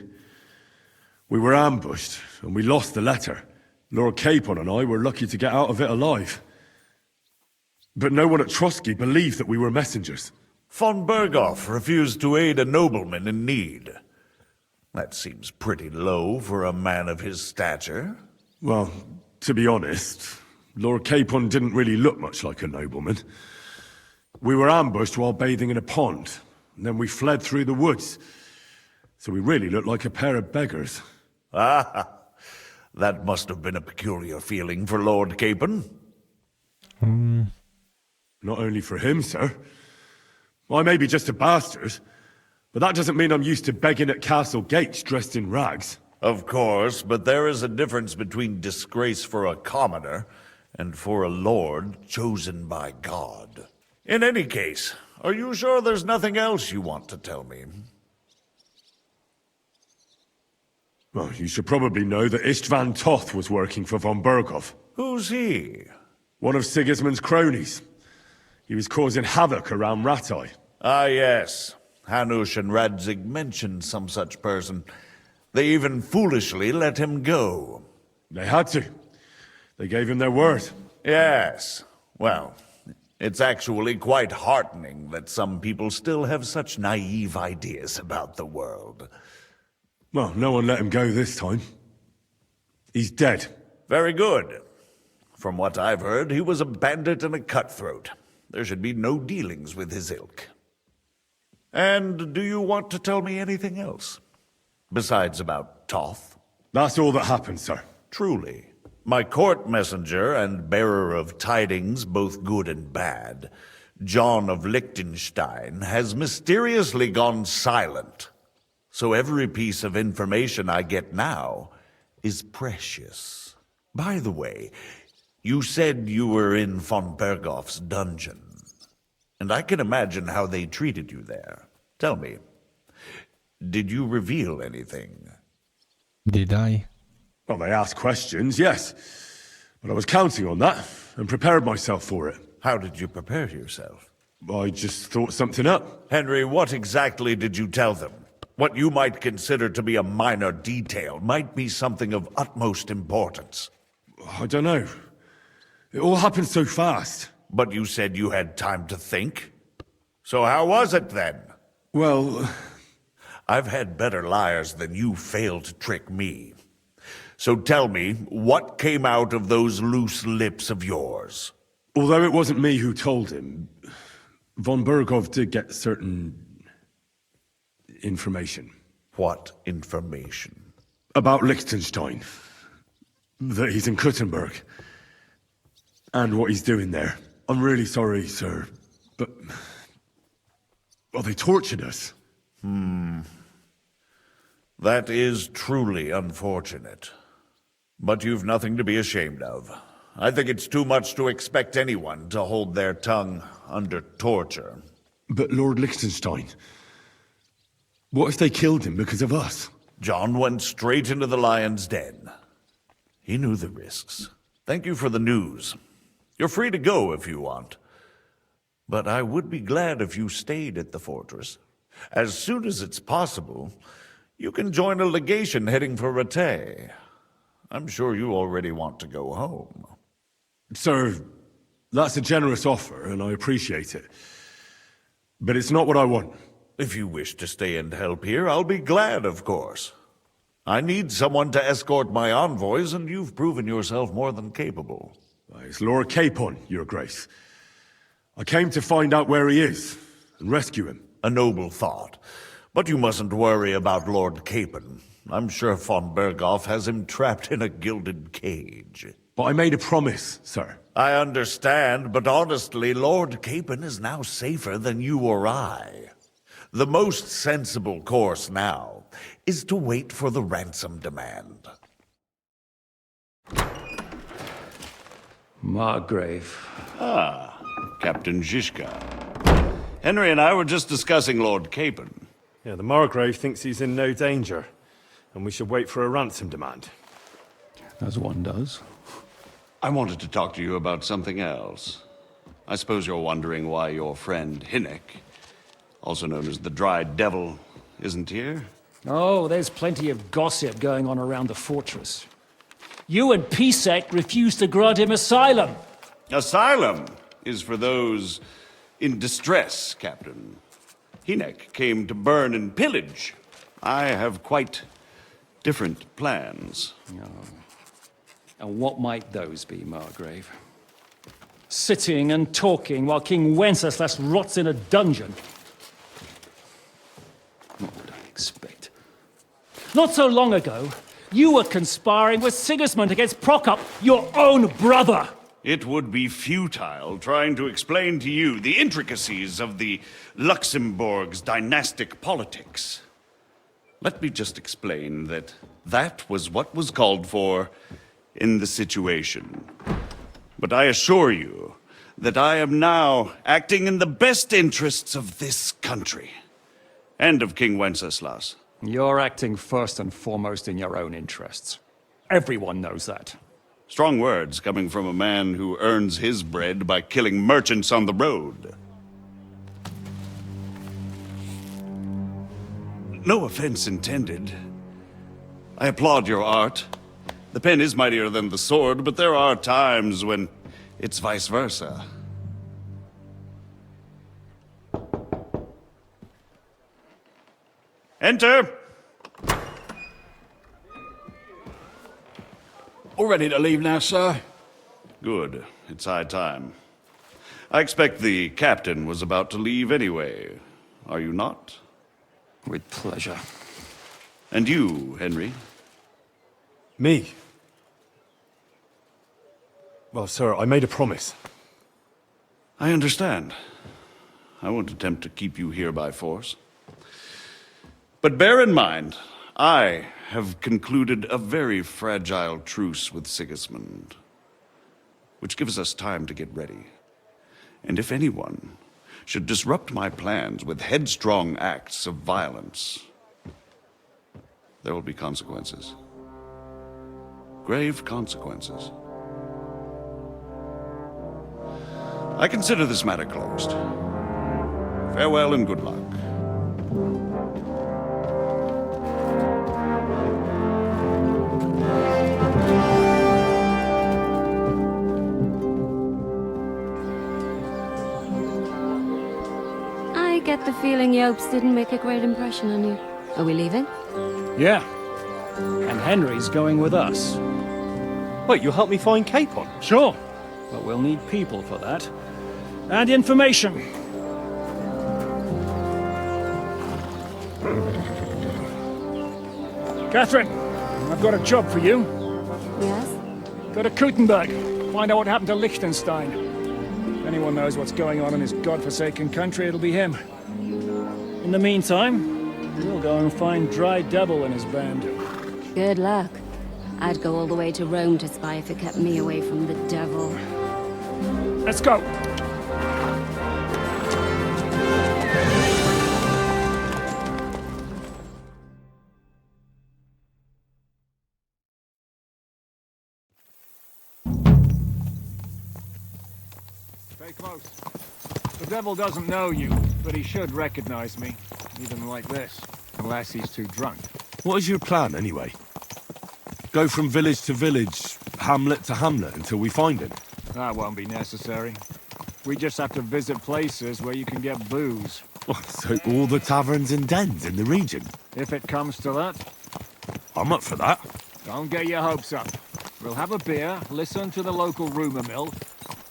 We were ambushed, and we lost the letter. Lord Capon and I were lucky to get out of it alive. But no one at Trotsky believed that we were messengers. Von Bergov refused to aid a nobleman in need. That seems pretty low for a man of his stature. Well, to be honest, Lord Capon didn't really look much like a nobleman. We were ambushed while bathing in a pond, and then we fled through the woods. So we really looked like a pair of beggars. Ah, that must have been a peculiar feeling for Lord Capon. Not only for him, sir. I may be just a bastard, but that doesn't mean I'm used to begging at castle gates dressed in rags. Of course, but there is a difference between disgrace for a commoner and for a lord chosen by God. In any case, are you sure there's nothing else you want to tell me? Well, you should probably know that Istvan Toth was working for von Bergov. Who's he? One of Sigismund's cronies. He was causing havoc around Rattay. Ah, yes. Hanush and Radzig mentioned some such person. They even foolishly let him go. They had to. They gave him their word. Yes. Well, it's actually quite heartening that some people still have such naive ideas about the world. Well, no one let him go this time. He's dead. Very good. From what I've heard, he was a bandit and a cutthroat. There should be no dealings with his ilk. And do you want to tell me anything else? Besides about Toth? That's all that happened, sir. Truly. My court messenger and bearer of tidings, both good and bad, John of Liechtenstein, has mysteriously gone silent. So every piece of information I get now is precious. By the way, you said you were in von Bergoff's dungeon. And I can imagine how they treated you there. Tell me, did you reveal anything? Did I? Well, they asked questions, yes. But I was counting on that, and prepared myself for it. How did you prepare yourself? I just thought something up. Henry, what exactly did you tell them? What you might consider to be a minor detail might be something of utmost importance. I don't know. It all happened so fast. But you said you had time to think. So how was it then? Well, I've had better liars than you fail to trick me. So tell me, what came out of those loose lips of yours? Although it wasn't me who told him, von Berghoff did get certain information. What information? About Liechtenstein. That he's in Kuttenberg. And what he's doing there. I'm really sorry, sir, but... well, they tortured us. That is truly unfortunate. But you've nothing to be ashamed of. I think it's too much to expect anyone to hold their tongue under torture. But Lord Liechtenstein... what if they killed him because of us? John went straight into the lion's den. He knew the risks. Thank you for the news. You're free to go if you want. But I would be glad if you stayed at the fortress. As soon as it's possible, you can join a legation heading for Rattay. I'm sure you already want to go home. Sir, that's a generous offer, and I appreciate it. But it's not what I want. If you wish to stay and help here, I'll be glad, of course. I need someone to escort my envoys, and you've proven yourself more than capable. It's Lord Capon, Your Grace. I came to find out where he is, and rescue him. A noble thought. But you mustn't worry about Lord Capon. I'm sure von Berghoff has him trapped in a gilded cage. But I made a promise, sir. I understand, but honestly, Lord Capon is now safer than you or I. The most sensible course now is to wait for the ransom demand. Margrave. Ah, Captain Zizka. Henry and I were just discussing Lord Capon. Yeah, the Margrave thinks he's in no danger, and we should wait for a ransom demand. As one does. I wanted to talk to you about something else. I suppose you're wondering why your friend Hinnek, also known as the Dried Devil, isn't here? Oh, there's plenty of gossip going on around the fortress. You and Pisek refused to grant him asylum. Asylum is for those in distress, Captain. Hinnek came to burn and pillage. I have quite different plans. Oh. And what might those be, Margrave? Sitting and talking while King Wenceslas rots in a dungeon. What would I expect? Not so long ago, you were conspiring with Sigismund against Prokop, your own brother! It would be futile trying to explain to you the intricacies of the Luxembourg's dynastic politics. Let me just explain that that was what was called for in the situation. But I assure you that I am now acting in the best interests of this country and of King Wenceslas. You're acting first and foremost in your own interests. Everyone knows that. Strong words coming from a man who earns his bread by killing merchants on the road. No offense intended. I applaud your art. The pen is mightier than the sword, but there are times when it's vice versa. Enter! All ready to leave now, sir? Good. It's high time. I expect the captain was about to leave anyway. Are you not? With pleasure. And you, Henry? Me? Well, sir, I made a promise. I understand. I won't attempt to keep you here by force. But bear in mind, I have concluded a very fragile truce with Sigismund, which gives us time to get ready. And if anyone should disrupt my plans with headstrong acts of violence, there will be consequences. Grave consequences. I consider this matter closed. Farewell and good luck. I get the feeling Yopes didn't make a great impression on you. Are we leaving? Yeah. And Henry's going with us. Wait, you'll help me find Capon? Sure. But we'll need people for that. And information. Catherine, I've got a job for you. Yes? Go to Kuttenberg. Find out what happened to Liechtenstein. If anyone knows what's going on in his godforsaken country, it'll be him. In the meantime, we'll go and find Dry Devil and his band. Good luck. I'd go all the way to Rome to spy if it kept me away from the devil. Let's go! Stay close. The devil doesn't know you, but he should recognize me, even like this, unless he's too drunk. What is your plan, anyway? Go from village to village, hamlet to hamlet, until we find him? That won't be necessary. We just have to visit places where you can get booze. Oh, so all the taverns and dens in the region? If it comes to that. I'm up for that. Don't get your hopes up. We'll have a beer, listen to the local rumour mill,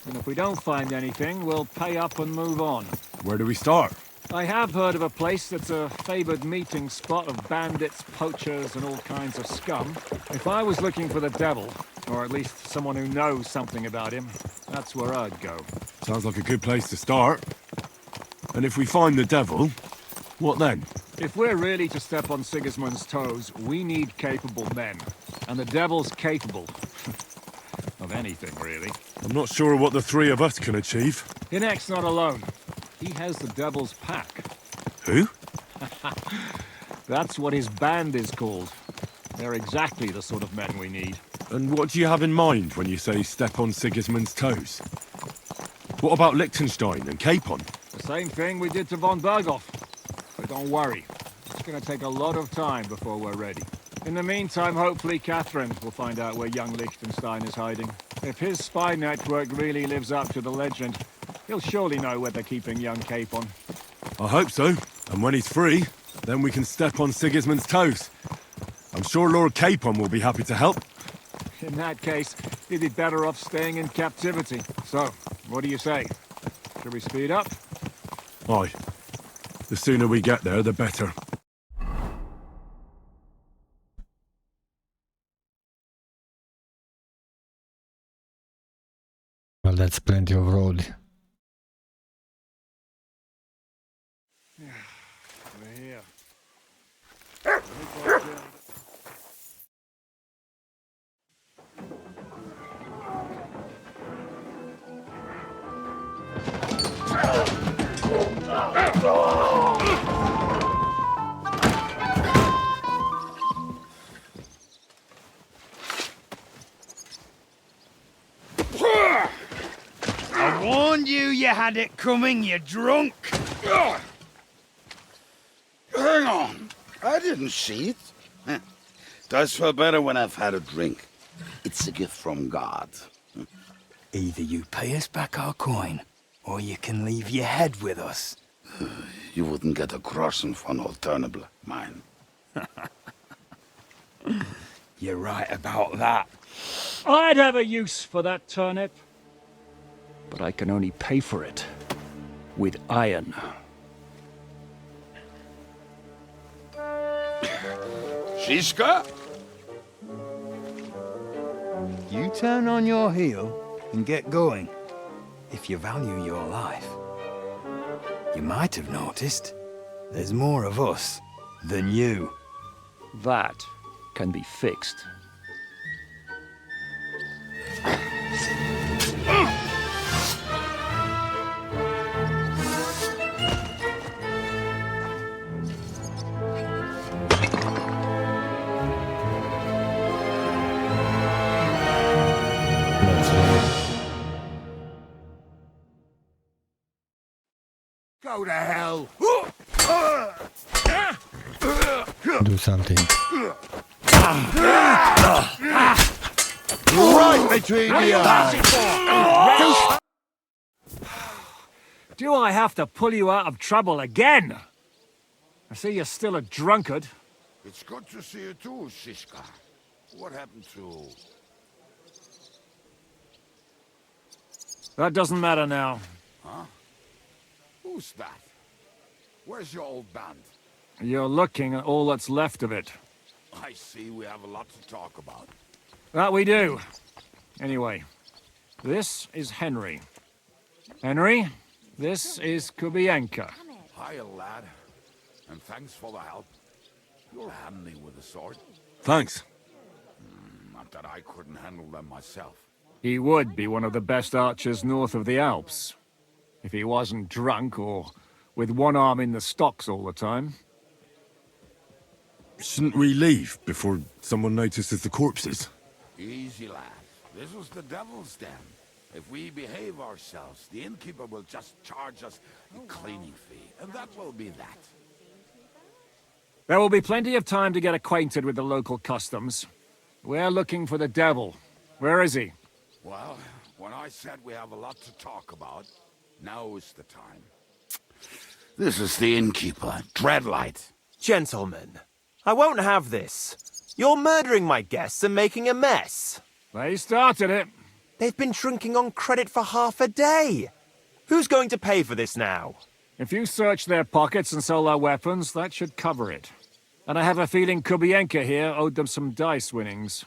and if we don't find anything, we'll pay up and move on. Where do we start? I have heard of a place that's a favoured meeting spot of bandits, poachers, and all kinds of scum. If I was looking for the devil, or at least someone who knows something about him, that's where I'd go. Sounds like a good place to start. And if we find the devil, what then? If we're really to step on Sigismund's toes, we need capable men. And the devil's capable. Of anything, really. I'm not sure what the three of us can achieve. Hinek's not alone. He has the devil's pack. Who? That's what his band is called. They're exactly the sort of men we need. And what do you have in mind when you say step on Sigismund's toes? What about Liechtenstein and Capon? The same thing we did to von Berghoff. But don't worry. It's going to take a lot of time before we're ready. In the meantime, hopefully Catherine will find out where young Liechtenstein is hiding. If his spy network really lives up to the legend, he'll surely know where they're keeping young Capon. I hope so. And when he's free, then we can step on Sigismund's toes. I'm sure Lord Capon will be happy to help. In that case, he'd be better off staying in captivity. So, what do you say? Should we speed up? Aye. The sooner we get there, the better. Well, that's plenty of road. We're here. you had it coming, you drunk! Ugh. Hang on. I didn't see it. Heh. Does feel better when I've had a drink. It's a gift from God. Either you pay us back our coin, or you can leave your head with us. You wouldn't get a groschen for an alternative, mine. You're right about that. I'd have a use for that turnip. But I can only pay for it with iron. Shiska? You turn on your heel and get going, if you value your life. You might have noticed there's more of us than you. That can be fixed. Go to hell! Do something. Right between the eyes! Do I have to pull you out of trouble again? I see you're still a drunkard. It's good to see you too, Shiska. What happened to... That doesn't matter now. Huh? Who's that? Where's your old band? You're looking at all that's left of it. I see we have a lot to talk about. That we do. Anyway, this is Henry. Henry, this is Kubienka. Hiya, lad. And thanks for the help. You're handy with a sword. Thanks. Not that I couldn't handle them myself. He would be one of the best archers north of the Alps. If he wasn't drunk or with one arm in the stocks all the time. Shouldn't we leave before someone notices the corpses? Easy, lad. This was the devil's den. If we behave ourselves, the innkeeper will just charge us a cleaning fee, and that will be that. There will be plenty of time to get acquainted with the local customs. We're looking for the devil. Where is he? Well, when I said we have a lot to talk about, now is the time. This is the innkeeper, Dreadlight. Gentlemen, I won't have this. You're murdering my guests and making a mess. They started it. They've been drinking on credit for half a day. Who's going to pay for this now? If you search their pockets and sell their weapons, that should cover it. And I have a feeling Kubienka here owed them some dice winnings.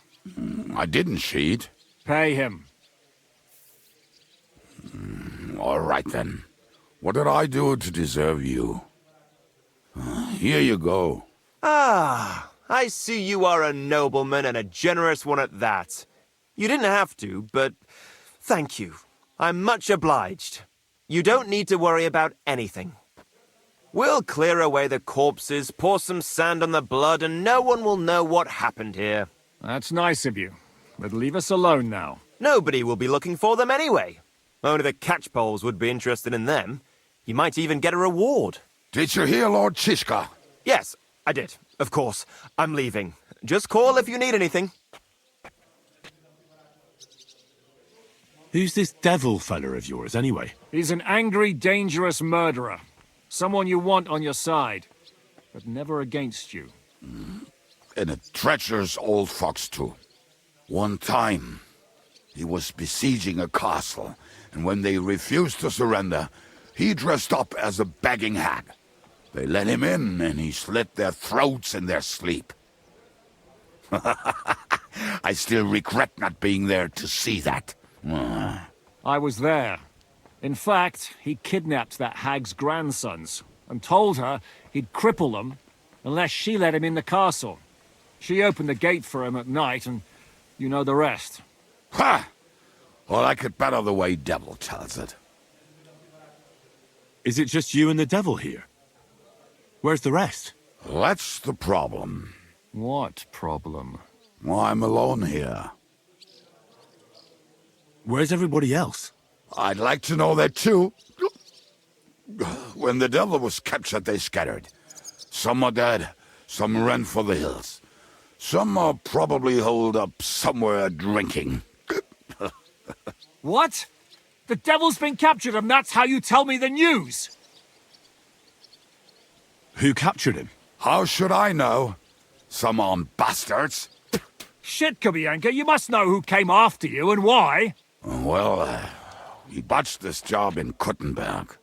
I didn't cheat. Pay him. All right, then. What did I do to deserve you? Here you go. Ah, I see you are a nobleman and a generous one at that. You didn't have to, but thank you. I'm much obliged. You don't need to worry about anything. We'll clear away the corpses, pour some sand on the blood, and no one will know what happened here. That's nice of you. But leave us alone now. Nobody will be looking for them anyway. Only the catchpoles would be interested in them. You might even get a reward. Did you hear Lord Chiska? Yes, I did. Of course. I'm leaving. Just call if you need anything. Who's this devil fella of yours, anyway? He's an angry, dangerous murderer. Someone you want on your side, but never against you. And a treacherous old fox, too. One time, he was besieging a castle, and when they refused to surrender, he dressed up as a begging hag. They let him in, and he slit their throats in their sleep. I still regret not being there to see that. I was there. In fact, he kidnapped that hag's grandsons and told her he'd cripple them unless she let him in the castle. She opened the gate for him at night, and you know the rest. Ha! Well, I could better the way Devil tells it. Is it just you and the devil here? Where's the rest? That's the problem. What problem? Well, I'm alone here. Where's everybody else? I'd like to know that too. When the devil was captured, they scattered. Some are dead, some ran for the hills. Some are probably holed up somewhere drinking. What? The devil's been captured and that's how you tell me the news? Who captured him? How should I know? Some armed bastards. Shit, Kubianka, you must know who came after you and why. Well, we botched this job in Kuttenberg.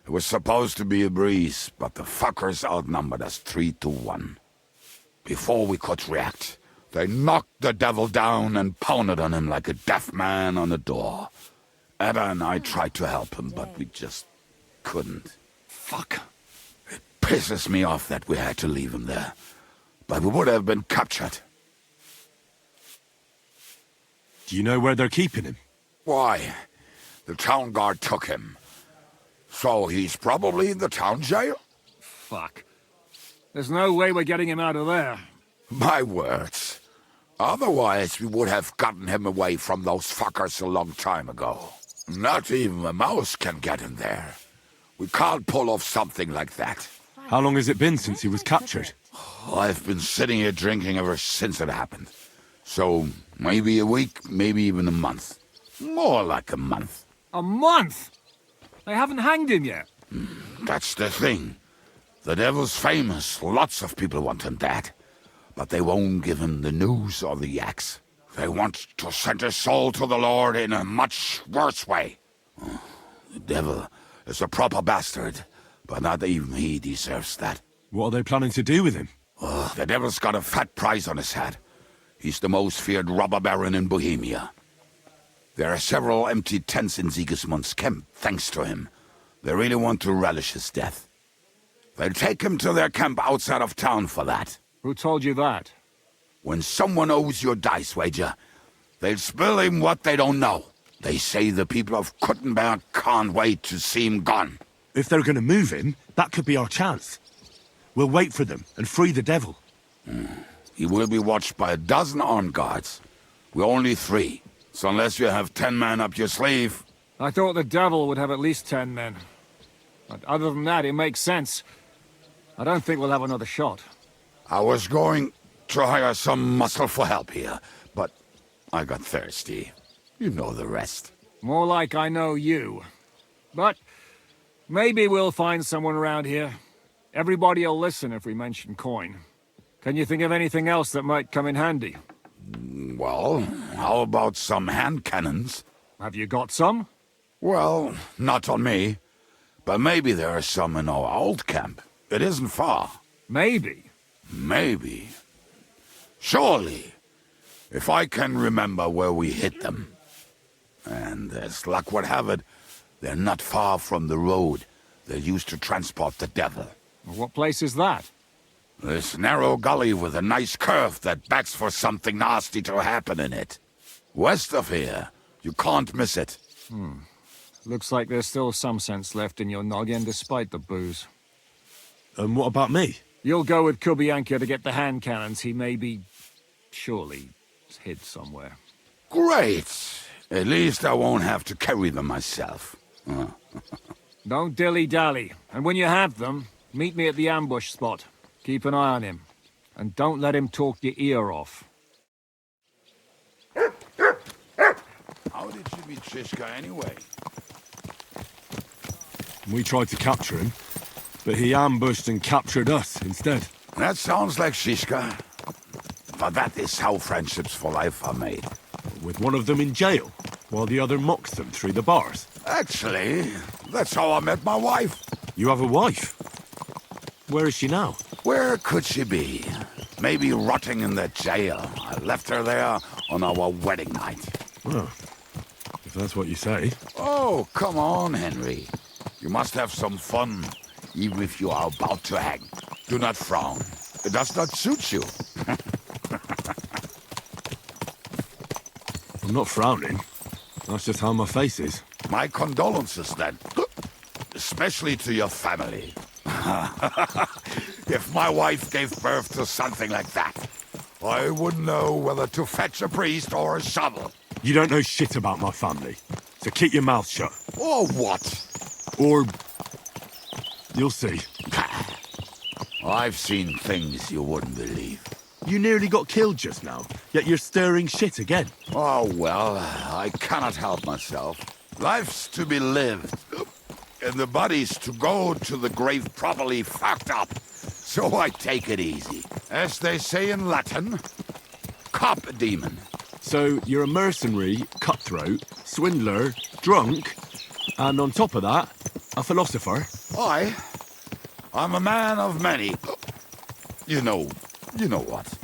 It was supposed to be a breeze, but the fuckers outnumbered us 3-1. Before we could react, they knocked the devil down and pounded on him like a deaf man on a door. Ada and I tried to help him, but we just couldn't. Fuck. It pisses me off that we had to leave him there. But we would have been captured. Do you know where they're keeping him? Why? The town guard took him. So he's probably in the town jail? Fuck. There's no way we're getting him out of there. My words. Otherwise, we would have gotten him away from those fuckers a long time ago. Not even a mouse can get in there. We can't pull off something like that. How long has it been since he was captured? I've been sitting here drinking ever since it happened. So, maybe a week, maybe even a month. More like a month. A month? They haven't hanged him yet. That's the thing. The devil's famous. Lots of people want him dead. But they won't give him the news or the axe. They want to send his soul to the Lord in a much worse way. The devil is a proper bastard, but not even he deserves that. What are they planning to do with him? The devil's got a fat price on his head. He's the most feared robber baron in Bohemia. There are several empty tents in Sigismund's camp, thanks to him. They really want to relish his death. They'll take him to their camp outside of town for that. Who told you that? When someone owes you a dice wager, they'll spill him what they don't know. They say the people of Kuttenberg can't wait to see him gone. If they're going to move him, that could be our chance. We'll wait for them and free the devil. He will be watched by 12 armed guards. We're only 3, so unless you have 10 men up your sleeve... I thought the devil would have at least 10 men. But other than that, it makes sense. I don't think we'll have another shot. I was going to hire some muscle for help here, but I got thirsty. You know the rest. More like I know you. But maybe we'll find someone around here. Everybody'll listen if we mention coin. Can you think of anything else that might come in handy? Well, how about some hand cannons? Have you got some? Well, not on me. But maybe there are some in our old camp. It isn't far. Maybe? Maybe. Surely. If I can remember where we hid them. And as luck would have it, they're not far from the road they used to transport the devil. What place is that? This narrow gully with a nice curve that begs for something nasty to happen in it. West of here. You can't miss it. Looks like there's still some sense left in your noggin despite the booze. And what about me? You'll go with Kubianka to get the hand cannons he may be... surely hid somewhere. Great! At least I won't have to carry them myself. Don't dilly-dally. And when you have them, meet me at the ambush spot. Keep an eye on him. And don't let him talk your ear off. How did you meet Shishka anyway? We tried to capture him, but he ambushed and captured us instead. That sounds like Shishka. But that is how friendships for life are made. With one of them in jail, while the other mocks them through the bars. Actually, that's how I met my wife. You have a wife? Where is she now? Where could she be? Maybe rotting in the jail. I left her there on our wedding night. Well, if that's what you say. Oh, come on, Henry. You must have some fun, even if you are about to hang. Do not frown. It does not suit you. I'm not frowning. That's just how my face is. My condolences, then. Especially to your family. If my wife gave birth to something like that, I wouldn't know whether to fetch a priest or a shovel. You don't know shit about my family. So keep your mouth shut. Or what? Or... you'll see. I've seen things you wouldn't believe. You nearly got killed just now, yet you're stirring shit again. Oh, well, I cannot help myself. Life's to be lived, and the body's to go to the grave properly fucked up. So I take it easy. As they say in Latin, cop a demon. So you're a mercenary, cutthroat, swindler, drunk, and on top of that, a philosopher? I'm a man of many... You know what.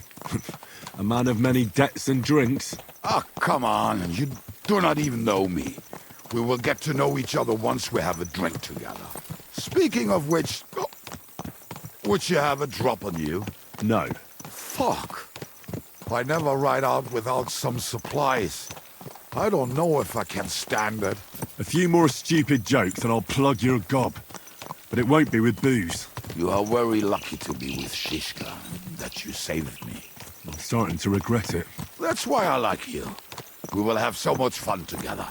A man of many debts and drinks? Oh, come on, you do not even know me. We will get to know each other once we have a drink together. Speaking of which... would you have a drop on you? No. Fuck. I never ride out without some supplies. I don't know if I can stand it. A few more stupid jokes and I'll plug your gob. But it won't be with booze. You are very lucky to be with Shishka, that you saved me. I'm starting to regret it. That's why I like you. We will have so much fun together.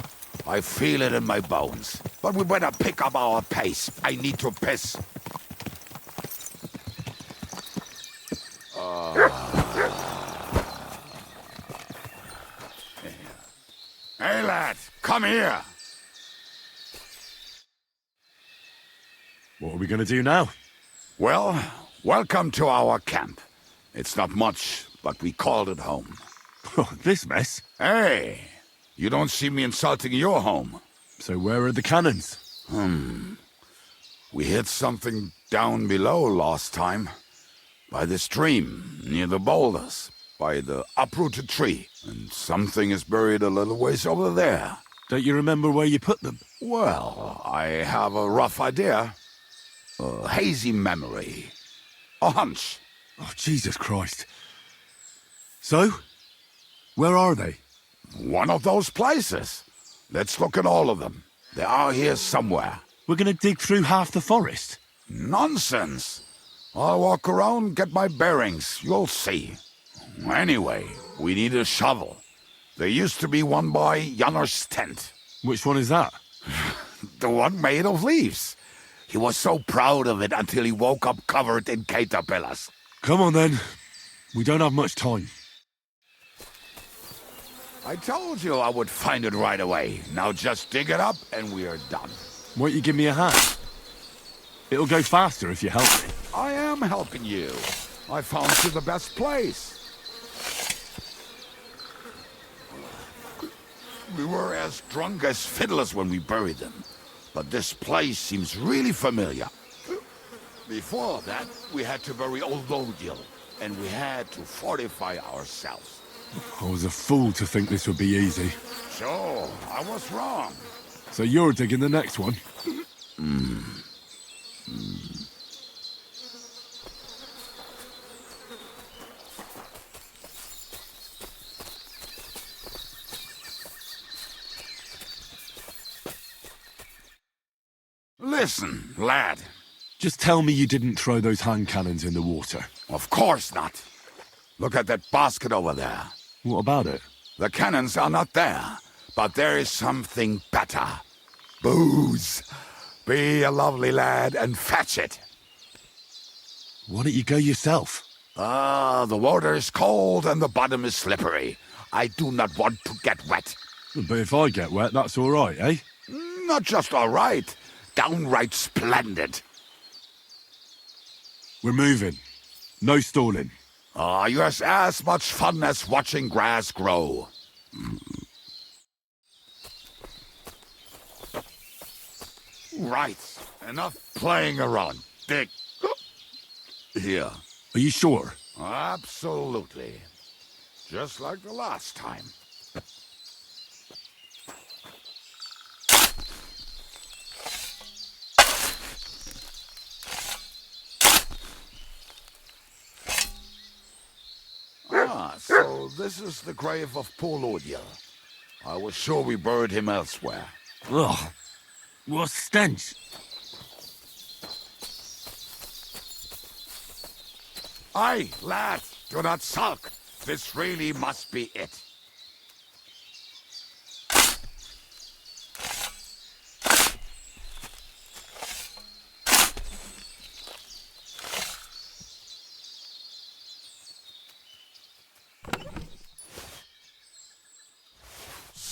I feel it in my bones. But we better pick up our pace. I need to piss. Hey, lad, come here. What are we going to do now? Well, welcome to our camp. It's not much, but we called it home. Oh, this mess? Hey, you don't see me insulting your home. So where are the cannons? We hit something down below last time. By the stream, near the boulders. By the uprooted tree. And something is buried a little ways over there. Don't you remember where you put them? Well, I have a rough idea. A hazy memory. A hunch. Oh, Jesus Christ. So? Where are they? One of those places. Let's look at all of them. They are here somewhere. We're gonna dig through half the forest? Nonsense. I'll walk around, get my bearings. You'll see. Anyway, we need a shovel. There used to be one by Janner's tent. Which one is that? The one made of leaves. He was so proud of it until he woke up covered in caterpillars. Come on then. We don't have much time. I told you I would find it right away. Now just dig it up and we are done. Won't you give me a hand? It'll go faster if you help me. I am helping you. I found you the best place. We were as drunk as fiddlers when we buried them. But this place seems really familiar. Before that, we had to bury old Lodiel, and we had to fortify ourselves. I was a fool to think this would be easy. So, I was wrong. So you're digging the next one? Listen, lad. Just tell me you didn't throw those hand cannons in the water. Of course not. Look at that basket over there. What about it? The cannons are not there, but there is something better. Booze. Be a lovely lad and fetch it. Why don't you go yourself? The water is cold and the bottom is slippery. I do not want to get wet. But if I get wet, that's all right, eh? Not just all right. Downright splendid. We're moving. No stalling. Yours as much fun as watching grass grow. Right. Enough playing around. Dig. Here. Are you sure? Absolutely. Just like the last time. So this is the grave of poor Lodiel. I was sure we buried him elsewhere. Ugh. What stench. Aye, lad, do not sulk. This really must be it.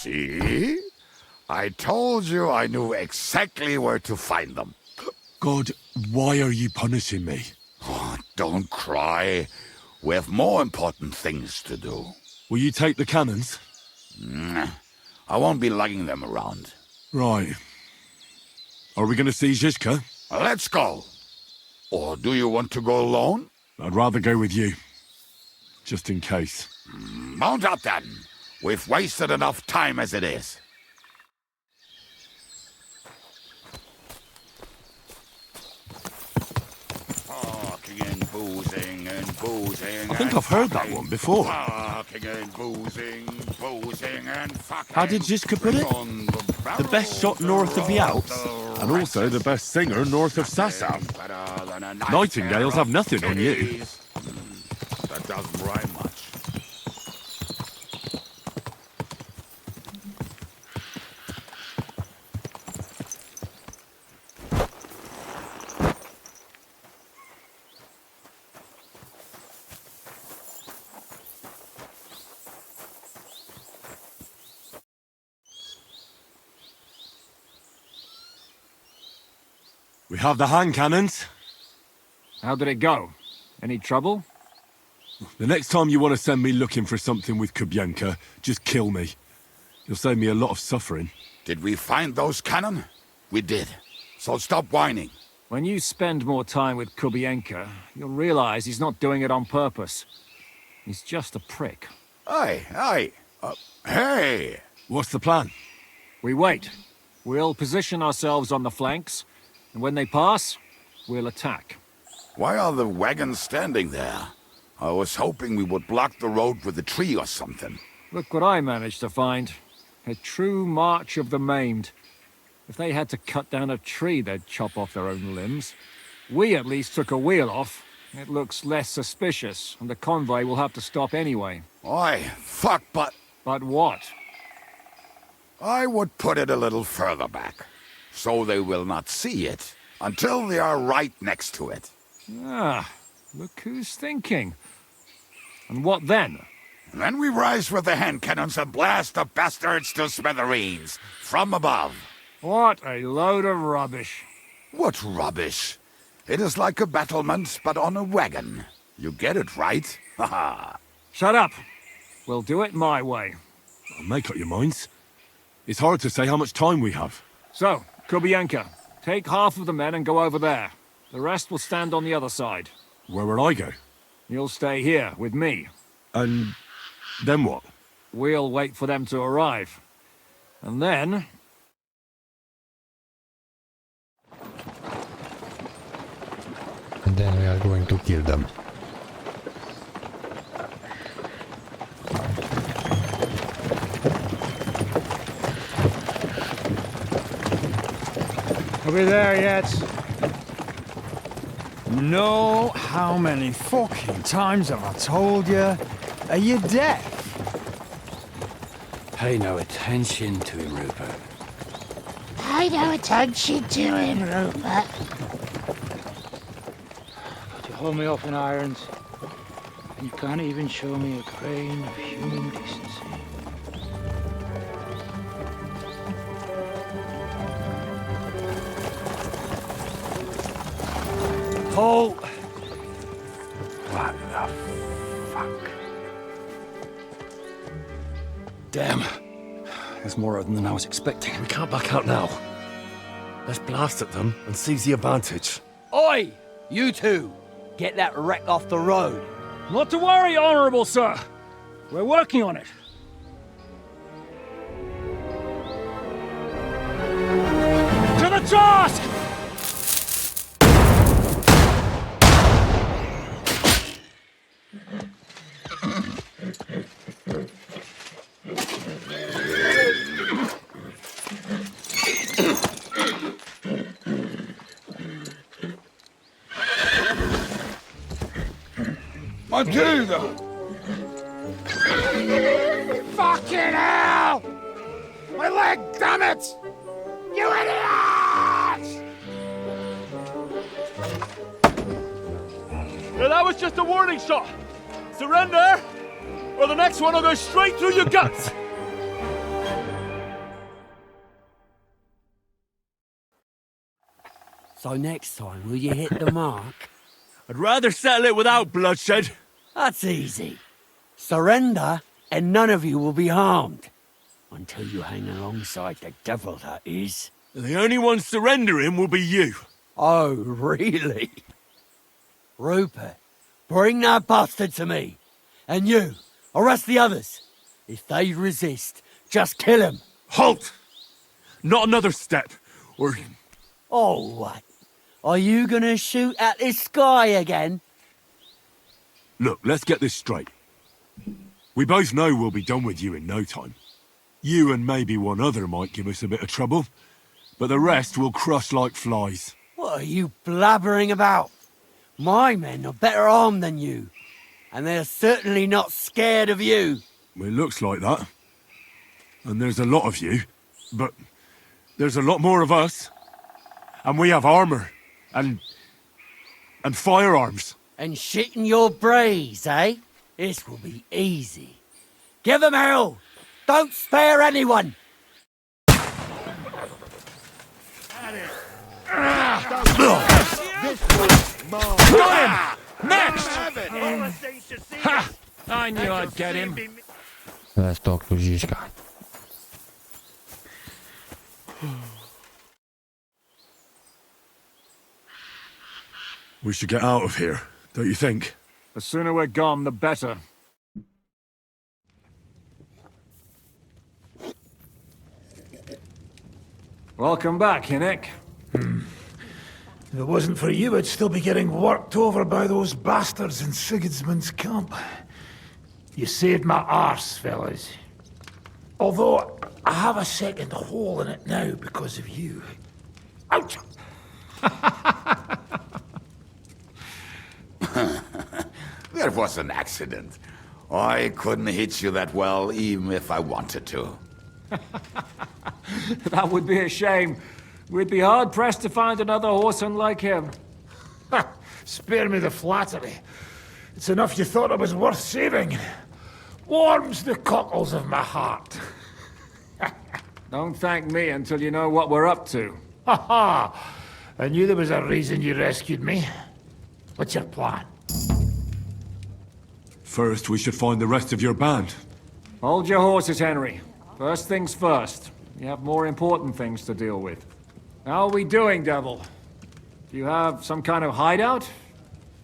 See? I told you I knew exactly where to find them. God, why are you punishing me? Oh, don't cry. We have more important things to do. Will you take the cannons? I won't be lugging them around. Right. Are we going to see Zizka? Let's go. Or do you want to go alone? I'd rather go with you. Just in case. Mount up then. We've wasted enough time as it is. Talking and boozing and boozing. I think I've heard that one before. Talking and boozing, boozing and fucking. How did Zizka put it? The best shot north of the Alps, and also the best singer north of Sasau. Nightingales have nothing on you. That doesn't rhyme much. We have the hand cannons. How did it go? Any trouble? The next time you want to send me looking for something with Kubienka, just kill me. You'll save me a lot of suffering. Did we find those cannon? We did. So stop whining. When you spend more time with Kubienka, you'll realize he's not doing it on purpose. He's just a prick. Hey! What's the plan? We wait. We'll position ourselves on the flanks, and when they pass, we'll attack. Why are the wagons standing there? I was hoping we would block the road with a tree or something. Look what I managed to find. A true march of the maimed. If they had to cut down a tree, they'd chop off their own limbs. We at least took a wheel off. It looks less suspicious, and the convoy will have to stop anyway. Oi, fuck, but... But what? I would put it a little further back, so they will not see it until they are right next to it. Ah, look who's thinking. And what then? Then we rise with the hand cannons and blast the bastards to smithereens, from above. What a load of rubbish. What rubbish? It is like a battlement, but on a wagon. You get it, right? Haha. Shut up. We'll do it my way. Make up your minds. It's hard to say how much time we have. So, Kubienka, take half of the men and go over there. The rest will stand on the other side. Where will I go? You'll stay here with me. And then what? We'll wait for them to arrive. And then... And then we are going to kill them. Are we there yet? No, how many fucking times have I told you? Are you deaf? Pay no attention to him, Rupert. Pay no attention to him, Rupert. But you hold me up in irons, and you can't even show me a grain of human decency. Halt! What the fuck? Damn. There's more of them than I was expecting. We can't back out now. Let's blast at them and seize the advantage. Oi! You two! Get that wreck off the road. Not to worry, Honorable Sir. We're working on it. To the task! Matilda! Fucking hell! My leg, damn it! You idiots! Yeah, that was just a warning shot. Surrender, or the next one will go straight through your guts. So next time, will you hit the mark? I'd rather settle it without bloodshed. That's easy. Surrender, and none of you will be harmed. Until you hang alongside the devil, that is. The only one surrendering will be you. Oh, really? Rupert, bring that bastard to me. And you, arrest the others. If they resist, just kill him. Halt! Not another step, or... Oh, what? Are you gonna shoot at the sky again? Look, let's get this straight. We both know we'll be done with you in no time. You and maybe one other might give us a bit of trouble, but the rest will crush like flies. What are you blabbering about? My men are better armed than you, and they're certainly not scared of you. It looks like that. And there's a lot of you, but there's a lot more of us. And we have armor, and firearms. And shitting your braes, eh? This will be easy. Give them hell! Don't spare anyone! Got him! Next! Ha! I knew I'd get him. Let's talk to Zizka. We should get out of here, don't you think? The sooner we're gone, the better. Welcome back, Hinnick. If it wasn't for you, I'd still be getting worked over by those bastards in Sigismund's camp. You saved my arse, fellas. Although, I have a second hole in it now because of you. Ouch! There was an accident. I couldn't hit you that well, even if I wanted to. That would be a shame. We'd be hard-pressed to find another horseman like him. Spare me the flattery. It's enough you thought it was worth saving. Warms the cockles of my heart. Don't thank me until you know what we're up to. Ha ha! I knew there was a reason you rescued me. What's your plan? First, we should find the rest of your band. Hold your horses, Henry. First things first. You have more important things to deal with. How are we doing, Devil? Do you have some kind of hideout?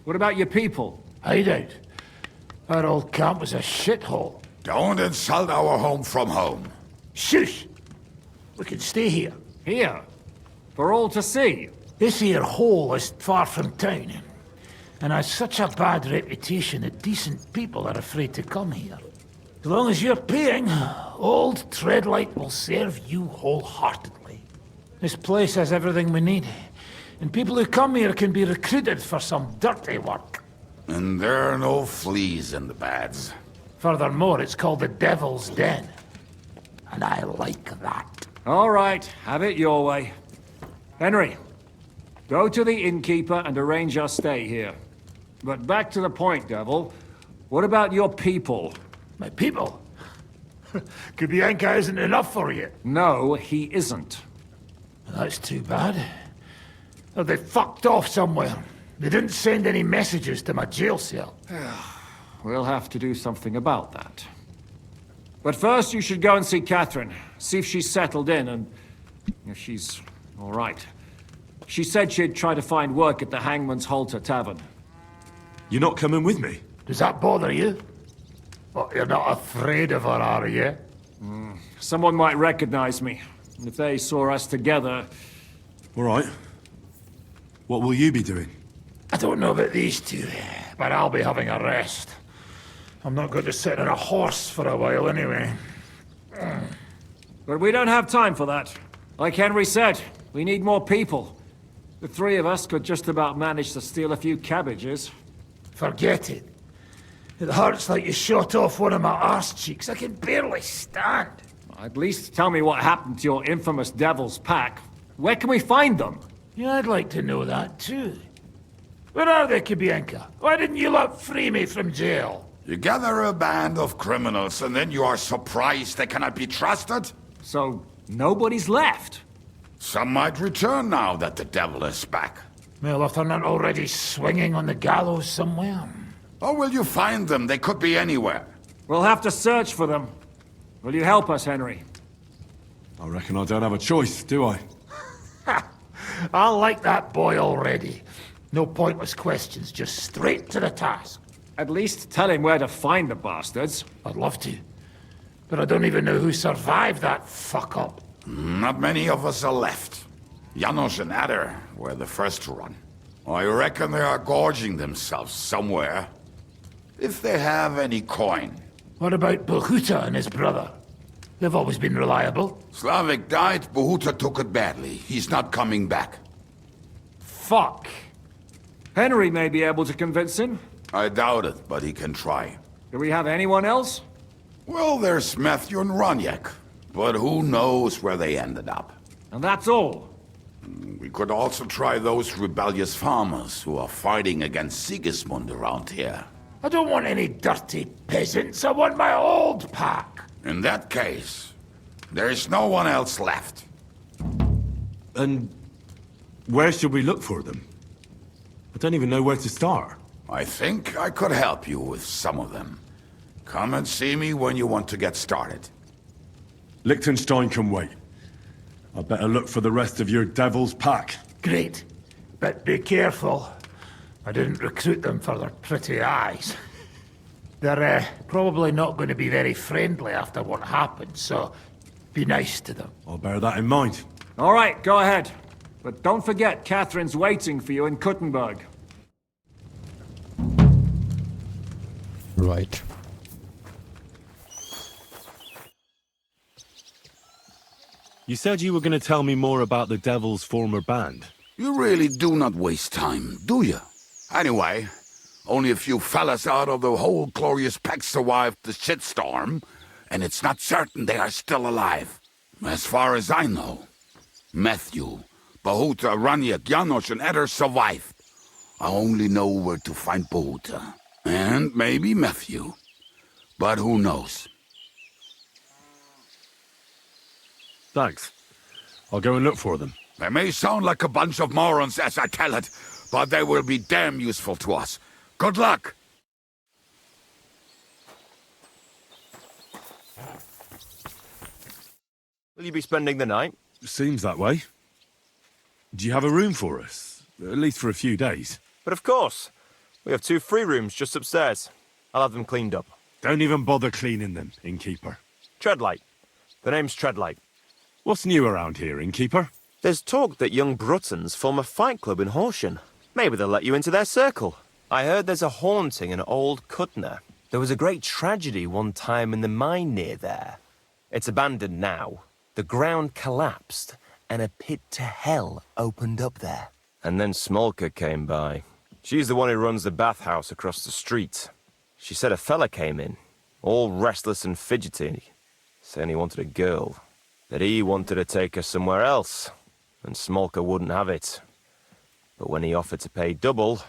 What about your people? Hideout? Our old camp was a shithole. Don't insult our home from home. Shush! We can stay here. Here? For all to see? This here hole is far from town, and has such a bad reputation that decent people are afraid to come here. As long as you're paying, old Treadlight will serve you wholeheartedly. This place has everything we need, and people who come here can be recruited for some dirty work. And there are no fleas in the beds. Furthermore, it's called the Devil's Den, and I like that. All right, have it your way. Henry, go to the innkeeper and arrange our stay here. But back to the point, Devil. What about your people? My people? Kubienka isn't enough for you. No, he isn't. That's too bad. Oh, they fucked off somewhere. They didn't send any messages to my jail cell. We'll have to do something about that. But first you should go and see Catherine. See if she's settled in and if she's all right. She said she'd try to find work at the Hangman's Halter Tavern. You're not coming with me? Does that bother you? But you're not afraid of her, are you? Someone might recognize me. And if they saw us together... All right. What will you be doing? I don't know about these two, but I'll be having a rest. I'm not going to sit on a horse for a while anyway. But we don't have time for that. Like Henry said, we need more people. The three of us could just about manage to steal a few cabbages. Forget it. It hurts like you shot off one of my arse cheeks. I can barely stand. At least tell me what happened to your infamous Devil's Pack. Where can we find them? Yeah, I'd like to know that too. Where are they, Kubienka? Why didn't you lot free me from jail? You gather a band of criminals and then you are surprised they cannot be trusted? So, nobody's left? Some might return now that the devil is back. Well, if they're not already swinging on the gallows somewhere. Or will you find them? They could be anywhere. We'll have to search for them. Will you help us, Henry? I reckon I don't have a choice, do I? I like that boy already. No pointless questions, just straight to the task. At least tell him where to find the bastards. I'd love to. But I don't even know who survived that fuck-up. Not many of us are left. Janos and Adder were the first to run. I reckon they are gorging themselves somewhere. If they have any coin. What about Bohuta and his brother? They've always been reliable. Slavik died, Bohuta took it badly. He's not coming back. Fuck. Henry may be able to convince him. I doubt it, but he can try. Do we have anyone else? Well, there's Matthew and Roniek, but who knows where they ended up. And that's all? We could also try those rebellious farmers who are fighting against Sigismund around here. I don't want any dirty peasants. I want my old pack. In that case, there is no one else left. And where should we look for them? I don't even know where to start. I think I could help you with some of them. Come and see me when you want to get started. Liechtenstein can wait. I better look for the rest of your devil's pack. Great. But be careful. I didn't recruit them for their pretty eyes. They're probably not going to be very friendly after what happened, so be nice to them. I'll bear that in mind. All right, go ahead. But don't forget, Catherine's waiting for you in Kuttenberg. Right. You said you were going to tell me more about the devil's former band. You really do not waste time, do you? Anyway, only a few fellas out of the whole glorious pack survived the shitstorm, and it's not certain they are still alive. As far as I know, Matthew, Bohuta, Roniek, Janos, and Eder survived. I only know where to find Bohuta. And maybe Matthew. But who knows? Thanks. I'll go and look for them. They may sound like a bunch of morons as I tell it, but they will be damn useful to us. Good luck! Will you be spending the night? Seems that way. Do you have a room for us? At least for a few days. But of course. We have 2 free rooms just upstairs. I'll have them cleaned up. Don't even bother cleaning them, innkeeper. Treadlight. The name's Treadlight. What's new around here, innkeeper? There's talk that young Bruttons form a fight club in Horsham. Maybe they'll let you into their circle. I heard there's a haunting in Old Kutner. There was a great tragedy one time in the mine near there. It's abandoned now. The ground collapsed, and a pit to hell opened up there. And then Smolka came by. She's the one who runs the bathhouse across the street. She said a fella came in, all restless and fidgety, saying he wanted a girl. That he wanted to take her somewhere else, and Smolka wouldn't have it. But when he offered to pay double,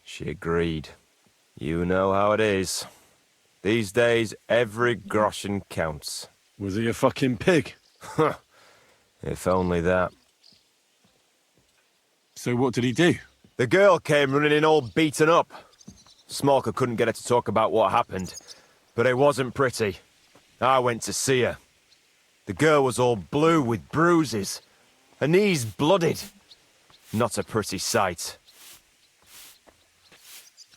she agreed. You know how it is. These days, every groschen counts. Was he a fucking pig? If only that. So what did he do? The girl came running in all beaten up. Smolka couldn't get her to talk about what happened, but it wasn't pretty. I went to see her. The girl was all blue with bruises. Her knees blooded. Not a pretty sight.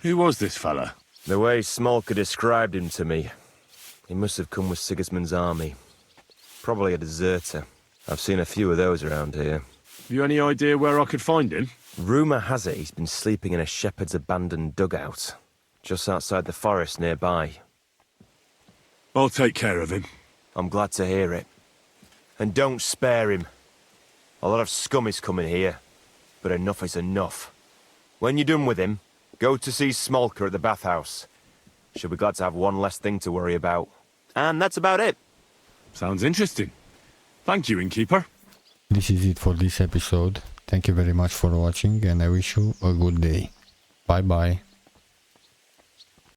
Who was this fella? The way Smolka described him to me, he must have come with Sigismund's army. Probably a deserter. I've seen a few of those around here. Have you any idea where I could find him? Rumour has it he's been sleeping in a shepherd's abandoned dugout, just outside the forest nearby. I'll take care of him. I'm glad to hear it. And don't spare him. A lot of scum is coming here, but enough is enough. When you're done with him, go to see Smolka at the bathhouse. She'll be glad to have one less thing to worry about. And that's about it. Sounds interesting. Thank you, innkeeper. This is it for this episode. Thank you very much for watching, and I wish you a good day. Bye bye.